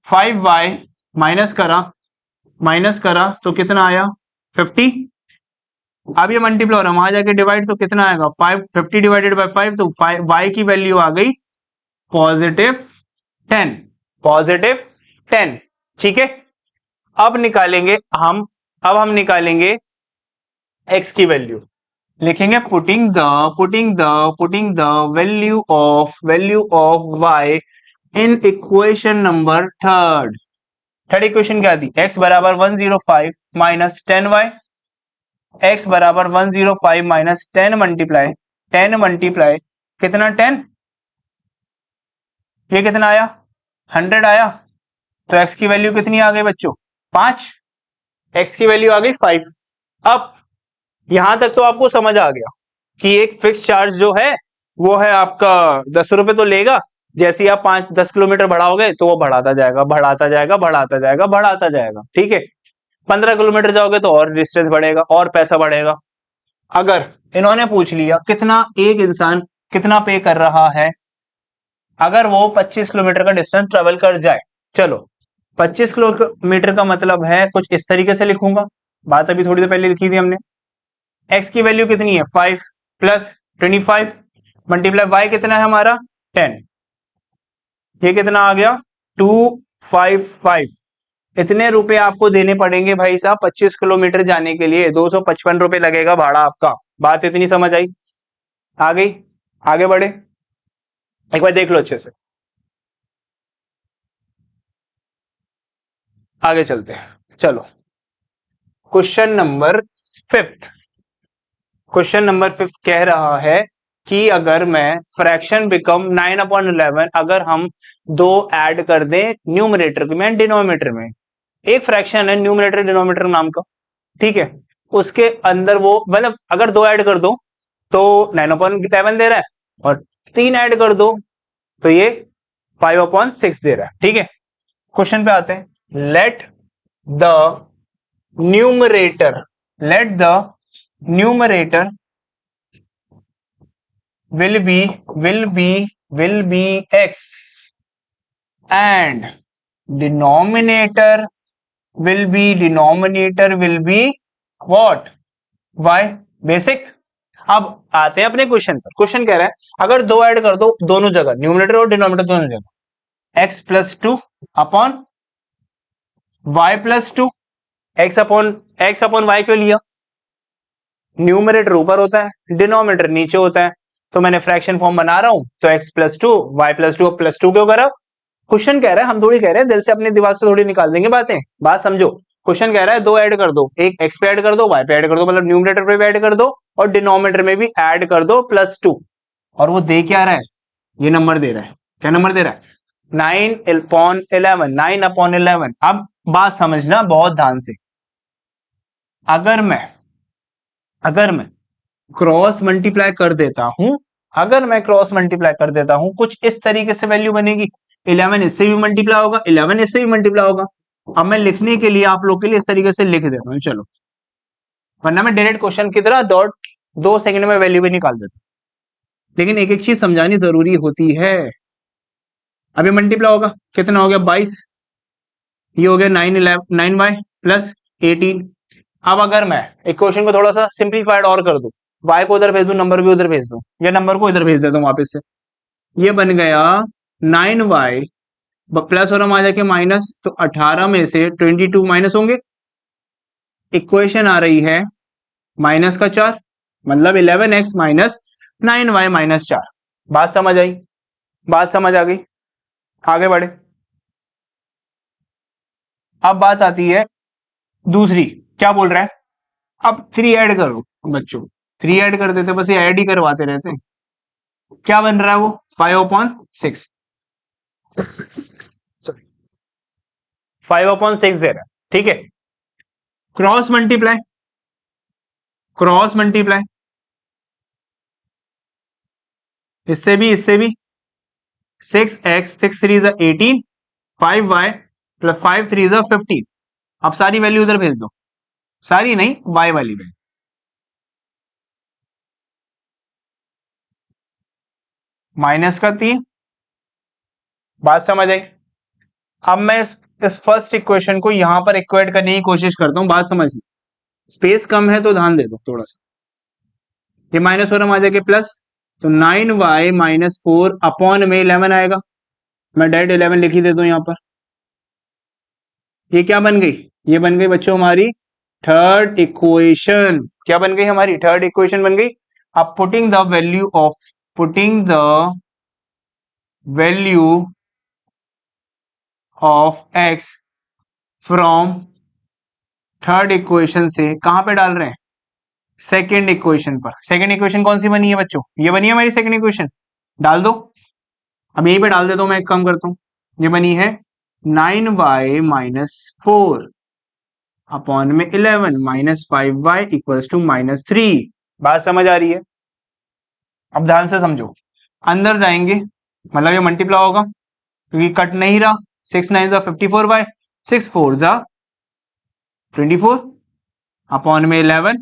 5y, माइनस करा तो कितना आया 50। अब ये मल्टीप्लाई हो रहा है, वहां जाके डिवाइड तो कितना आएगा 5, 50 डिवाइडेड बाय 5, तो y की वैल्यू आ गई पॉजिटिव 10, पॉजिटिव 10। ठीक है, अब निकालेंगे हम, अब हम निकालेंगे x की वैल्यू, लिखेंगे putting the value of y इन equation number third. Third equation क्या थी, x बराबर 105 माइनस 10y, x बराबर 105 माइनस 10 मल्टीप्लाई 10 मल्टीप्लाई कितना 10, ये कितना आया 100 आया। तो x की वैल्यू कितनी आ गई बच्चों 5, x की वैल्यू आ गई 5। अब यहां तक तो आपको समझ आ गया कि एक फिक्स चार्ज जो है वो है आपका 10 रुपए तो लेगा, जैसे ही आप 5-10 किलोमीटर बढ़ाओगे तो वो बढ़ाता जाएगा, बढ़ाता जाएगा, बढ़ाता जाएगा, बढ़ाता जाएगा। ठीक है, 15 किलोमीटर जाओगे तो और डिस्टेंस बढ़ेगा और पैसा बढ़ेगा। अगर इन्होंने पूछ लिया कितना एक इंसान कितना पे कर रहा है अगर वो 25 किलोमीटर का डिस्टेंस ट्रेवल कर जाए। चलो 25 किलोमीटर का मतलब है कुछ इस तरीके से लिखूंगा, बात अभी थोड़ी देर पहले लिखी थी हमने। x की वैल्यू कितनी है 5 प्लस 25 मल्टीप्लाई y कितना है हमारा 10, ये कितना आ गया 255। इतने रुपए आपको देने पड़ेंगे भाई साहब 25 किलोमीटर जाने के लिए, 255 रुपए लगेगा भाड़ा आपका। बात इतनी समझ आई, आ गई, आगे बढ़े, एक बार देख लो अच्छे से, आगे चलते हैं। चलो क्वेश्चन नंबर 5, क्वेश्चन नंबर 5 कह रहा है कि अगर मैं फ्रैक्शन बिकम 9/11, अगर हम दो ऐड कर दें न्यूमरेटर में डिनोमिनेटर में, एक फ्रैक्शन है न्यूमरेटर डिनोमिनेटर नाम का, ठीक है, उसके अंदर वो मतलब अगर दो ऐड कर दो तो 9/11 दे रहा है और 3 ऐड कर दो तो ये 5/6 दे रहा है। ठीक है, क्वेश्चन पे आते हैं। Let the numerator will be x and denominator will be what? y। Basic. अब आते हैं अपने क्वेश्चन पर। क्वेश्चन कह रहा है अगर 2 ऐड कर दो दोनों जगह, न्यूमरेटर और डिनोमिनेटर दोनों जगह, x plus 2 upon y plus 2। x upon y क्यों लिया? न्यूमरेटर ऊपर होता है, डिनोमिनेटर नीचे होता है, तो मैंने फ्रैक्शन फॉर्म बना रहा हूं, तो x plus 2 y plus 2 plus 2 क्यों करा? क्वेश्चन कह रहा है, हम थोड़ी कह रहे हैं दिल से अपने दिमाग से थोड़ी निकाल देंगे बातें, बात समझो। क्वेश्चन कह रहा है 2 ऐड कर दो, एक x पे ऐड कर दो, y पे ऐड कर दो, मतलब न्यूमरेटर पे भी ऐड कर दो और डिनोमिनेटर में भी ऐड कर दो प्लस 2। और वो दे क्या रहा है? ये नंबर दे रहा है। क्या नंबर दे रहा है? 9/11। अब बात समझना बहुत ध्यान से। अगर मैं क्रॉस मल्टीप्लाई कर देता हूं, कुछ इस तरीके से वैल्यू बनेगी। 11 इससे भी मल्टीप्लाई होगा, 11 इससे भी मल्टीप्लाई होगा। अब मैं लिखने के लिए आप लोग के लिए इस तरीके से लिख देता हूं, चलो, वरना मैं डायरेक्ट क्वेश्चन की तरह डॉट 2 सेकंड में वैल्यू भी निकाल देता हूं। लेकिन एक एक चीज समझानी जरूरी होती है। अब ये मल्टीप्लाई होगा, कितना हो गया? 22। ये हो गया 9y प्लस 18। अब अगर मैं इक्वेशन को थोड़ा सा सिंप्लीफाइड और कर दूं, y को उधर भेज दूं, नंबर भी उधर भेज दूं, या नंबर को इधर भेज देता हूं वापस से, ये बन गया 9y प्लस और हम आ जाके माइनस, तो 18 में से 22 माइनस होंगे, इक्वेशन आ रही है माइनस का 4, मतलब 11x माइनस 9y माइनस 4। बात समझ आई? बात समझ आ गई? आगे बढ़े। अब बात आती है दूसरी, क्या बोल रहा है? अब 3 ऐड करो बच्चों, 3 ऐड कर देते, बस ये ऐड ही करवाते रहते हैं। क्या बन रहा है वो? 5/6। 5/6 दे रहा है। ठीक है, क्रॉस मल्टीप्लाई, इससे भी 6x 6 3 18, 5y प्लस 5 3 15। अब सारी वैल्यू उधर भेज दो, सारी नहीं, y वाली वैल्यू। माइनस का 3। बात समझ आई? अब मैं इस फर्स्ट इक्वेशन को यहां पर इक्वेट करने की कोशिश करता हूं, बात समझ लो। स्पेस कम है तो ध्यान दे दो थोड़ा सा। ये माइनस और हम आ जाएंगे प्लस, तो 9y माइनस 4 अपॉन में 11 आएगा। मैं डायरेक्ट 11 लिख ही देता हूं यहां पर। ये क्या बन गई? ये बन गई बच्चों हमारी थर्ड इक्वेशन। क्या बन गई? हमारी थर्ड इक्वेशन बन गई। अब putting the value of x from third equation से कहां पे डाल रहे हैं? सेकेंड इक्वेशन पर। सेकेंड इक्वेशन कौन सी बनी है बच्चों? ये बनी है हमारी सेकेंड इक्वेशन, डाल दो। अब यहीं पे डाल देता हूं, मैं एक काम करता हूं, ये बनी है 9y माइनस 4 अपॉन में 11 minus 5y equals to minus 3। बात समझ आ रही है? अब ध्यान से समझो, अंदर जाएंगे मतलब ये मल्टीप्लाई होगा क्योंकि कट नहीं रहा। 6 9 54y, 6 4 24 अपॉन में 11।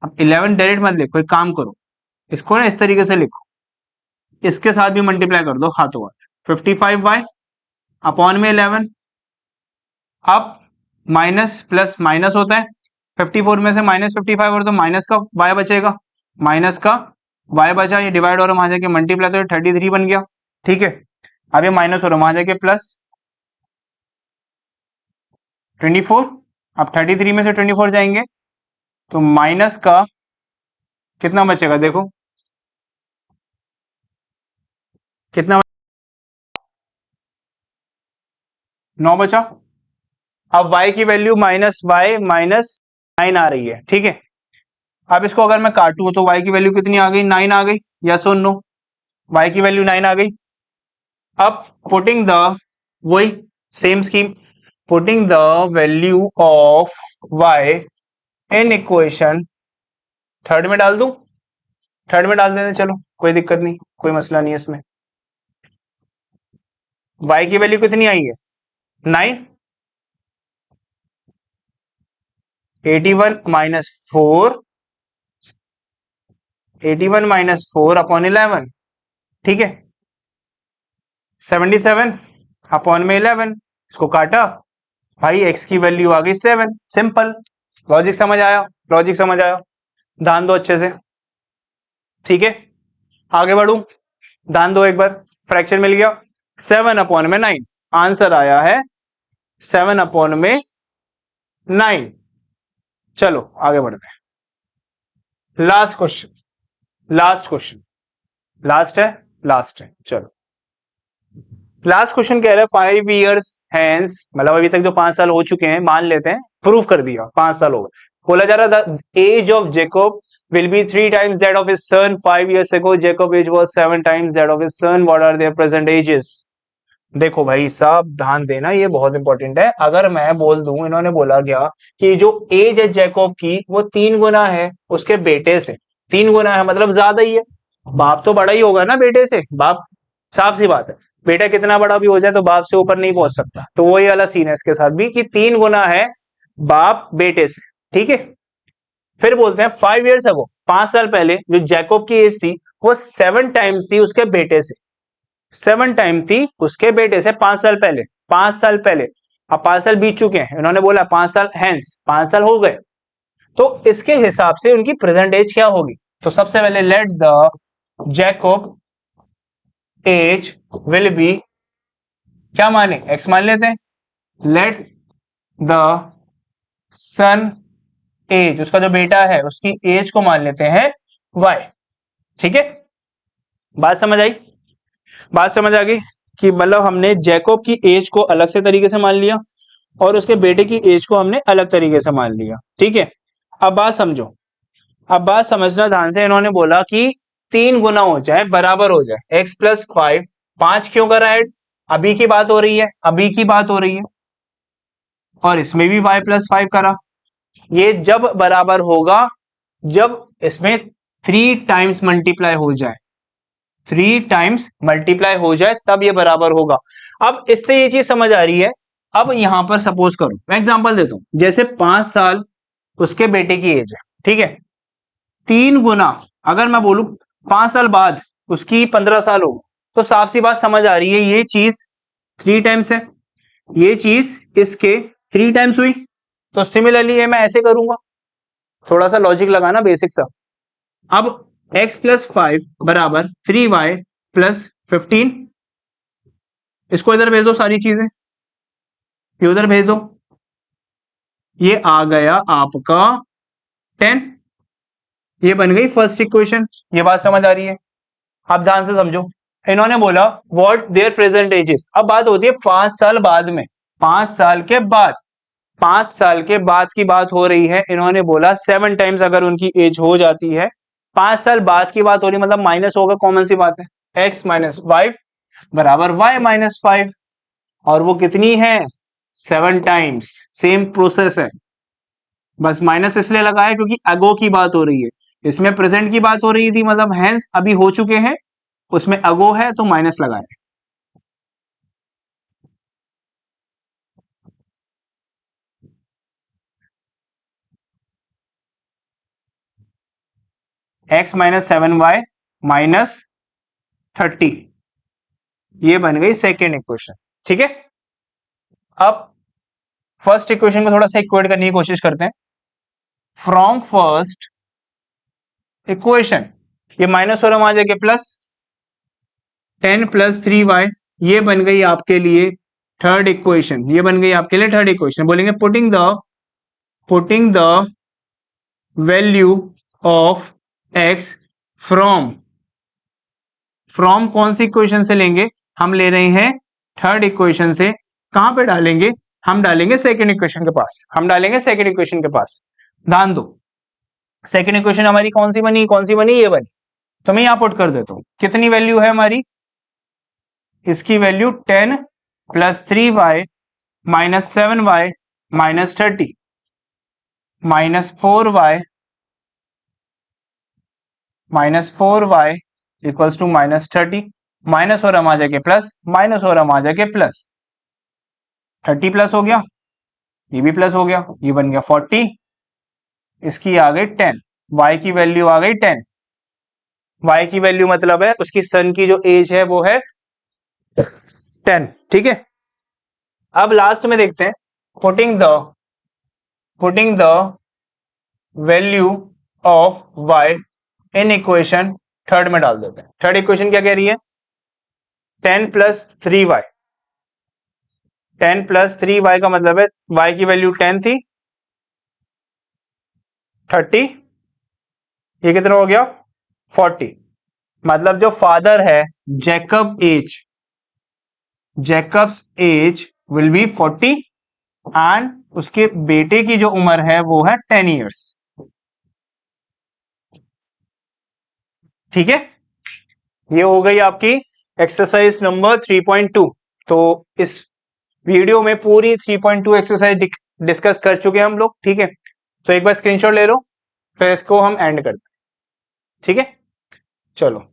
अब 11 डायरेक्ट मत लिखो, एक काम करो, इसको ना इस तरीके से लिखो, इसके साथ भी मल्टीप्लाई कर दो हाथों हाथ। 55y अपॉन में 11। अब माइनस प्लस माइनस होता है, 54 में से माइनस 55 और तो माइनस का y बचेगा, माइनस का y बचा, ये डिवाइड और हम आ जाके मल्टीप्लाई, तो 33 बन गया। ठीक है, अब ये माइनस और हम आ जाके प्लस 24। अब 33 में से 24 जाएंगे तो माइनस का कितना बचेगा? देखो कितना, 9 बचा। अब y की वैल्यू माइनस y माइनस 9 आ रही है। ठीक है, अब इसको अगर मैं काटूं तो y की वैल्यू कितनी आ गई? 9 आ गई। यस और नो? y की वैल्यू 9 आ गई। अब पुटिंग द, वही same scheme, putting the value of y इन इक्वेशन थर्ड में डाल दूं, थर्ड में डाल देते चलो। कोई दिक्कत नहीं, कोई मसला नहीं है इसमें। y की वैल्यू कितनी आई है 9, 81 माइनस 4, 81 माइनस 4 अपॉन 11, ठीक है, 77 अपॉन में 11, इसको काटा भाई, x की वैल्यू आ गई 7, सिंपल। लॉजिक समझ आया, लॉजिक समझ आया, ध्यान दो अच्छे से, ठीक है। आगे बढ़ू, ध्यान दो एक बार, फ्रैक्शन मिल गया 7 अपॉन में 9, आंसर आया है 7 अपॉन में 9। चलो आगे बढ़ते हैं, last question, last question, last है, चलो लास्ट क्वेश्चन कह रहा है 5 years hence, मतलब अभी तक जो 5 साल हो चुके हैं, मान लेते हैं, प्रूफ कर दिया 5 साल हो गए, बोला जा रहा था age of Jacob will be 3 times that of his son 5 years ago, Jacob age was 7 times that of his son, what are their present ages? देखो भाई साहब ध्यान देना, ये बहुत इंपॉर्टेंट है। अगर मैं बोल दूं, इन्होंने बोला गया कि जो एज है जैकब की वो 3 गुना है उसके बेटे से, 3 गुना है मतलब ज्यादा ही है, बाप तो बड़ा ही होगा ना बेटे से, बाप साफ सी बात है, बेटा कितना बड़ा भी हो जाए तो बाप से ऊपर नहीं पहुंच सकता, तो वही वाला सीन है इसके साथ भी कि 3 गुना है बाप बेटे से, ठीक है। फिर बोलते हैं 5 years ago, 5 साल पहले जो जैकब की एज थी वो 7 टाइम्स थी उसके बेटे से, 7 टाइम थी उसके बेटे से 5 साल पहले, 5 साल पहले। अब 5 साल बीत चुके हैं, इन्होंने बोला 5 साल हैंस, 5 साल हो गए, तो इसके हिसाब से उनकी प्रेजेंट एज क्या होगी। तो सबसे पहले let the Jacob age will be, क्या माने, एक्स मान लेते हैं, लेट द सन एज, उसका जो बेटा है उसकी एज को मान लेते हैं वाई, ठीक है। बात समझ आई, बात समझ आ गई कि मतलब हमने जैकब की एज को अलग से तरीके से मान लिया और उसके बेटे की एज को हमने अलग तरीके से मान लिया, ठीक है। अब बात समझो, अब बात समझना ध्यान से, इन्होंने बोला कि 3 गुना हो जाए, बराबर हो जाए, x प्लस 5, 5 क्यों करा ऐड, अभी की बात हो रही है, अभी की बात हो रही है, और इसमें भी y प्लस 5 करा, ये जब बराबर होगा जब इसमें 3 टाइम्स मल्टीप्लाई हो जाए, 3 टाइम्स मल्टीप्लाई हो जाए तब ये बराबर होगा। अब इससे ये चीज समझ आ रही है। अब यहां पर सपोज करो, मैं एग्जांपल देता हूं, जैसे 5 साल उसके बेटे की एज है, ठीक है, 3 गुना, अगर मैं बोलूं 5 साल बाद उसकी 15 साल हो, तो साफ सी बात समझ आ रही है, ये चीज 3 टाइम्स है, ये चीज इसके 3 टाइम्स हुई, तो सिमिलरली ये मैं ऐसे करूंगा, थोड़ा सा लॉजिक लगाना बेसिक सा। अब x प्लस 5 बराबर 3y प्लस 15, इसको इधर भेज दो, सारी चीजें ये उधर भेज दो, ये आ गया आपका 10, ये बन गई फर्स्ट इक्वेशन। ये बात समझ आ रही है, आप ध्यान से समझो। इन्होंने बोला व्हाट देयर प्रेजेंट एजेस, अब बात होती है 5 साल बाद में, 5 साल के बाद, 5 साल के बाद की बात हो रही है, इन्होंने बोला 7 टाइम्स अगर उनकी एज हो जाती है, 5 साल बाद की बात हो रही है, मतलब माइनस होगा, कॉमन सी बात है, x माइनस 5 बराबर y माइनस 5, और वो कितनी है 7 टाइम्स, सेम प्रोसेस है, बस माइनस इसलिए लगाया क्योंकि अगो की बात हो रही है, इसमें प्रेजेंट की बात हो रही थी, मतलब हैंस अभी हो चुके हैं, उसमें अगो है तो माइनस लगाए। x माइनस 7y माइनस 30, ये बन गई सेकेंड इक्वेशन, ठीक है। अब फर्स्ट इक्वेशन को थोड़ा सा इक्वेट करने की कोशिश करते हैं। फ्रॉम फर्स्ट इक्वेशन, ये माइनस हो रहा वहां जाके प्लस, 10 प्लस 3y, ये बन गई आपके लिए थर्ड इक्वेशन, ये बन गई आपके लिए थर्ड इक्वेशन। बोलेंगे putting the value of x from कौन सी इक्वेशन से लेंगे, हम ले रहे हैं थर्ड इक्वेशन से, कहां पे डालेंगे, हम डालेंगे सेकेंड इक्वेशन के पास, हम डालेंगे सेकेंड इक्वेशन के पास। ध्यान दो, सेकेंड इक्वेशन हमारी कौन सी बनी, कौन सी बनी, ये बनी, तो मैं यहां पुट कर देता हूं, कितनी वैल्यू है हमारी, इसकी value 10 plus 3y minus 7y minus 30 minus 4y equals to -30, minus और हम आ जाके प्लस, माइनस और हम आ जाके प्लस, 30 प्लस हो गया, ये भी प्लस हो गया, ये बन गया 40, इसकी आ गई 10, y की वैल्यू आ गई 10। y की वैल्यू मतलब है उसकी सन की जो एज है वो है 10, ठीक है। अब लास्ट में देखते हैं, putting the value of y इन इक्वेशन थर्ड में डाल देते हैं। थर्ड इक्वेशन क्या कह रही है, 10 प्लस 3y, 10 प्लस 3y का मतलब है y की वैल्यू 10 थी, 30, ये कितना हो गया 40, मतलब जो फादर है Jacob's age will be 40 and उसके बेटे की जो उम्र है वो है 10 ईयर्स, ठीक है। ये हो गई आपकी एक्सरसाइज नंबर 3.2। तो इस वीडियो में पूरी 3.2 एक्सरसाइज डिस्कस कर चुके हैं हम लोग, ठीक है। तो एक बार स्क्रीनशॉट ले लो, फिर इसको हम एंड करते हैं, ठीक है। चलो,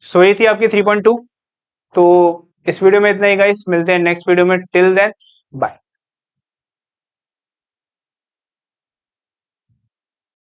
सो ये थी आपकी 3.2। तो इस वीडियो में इतना ही गाइस, मिलते हैं नेक्स्ट वीडियो में, टिल देन बाय।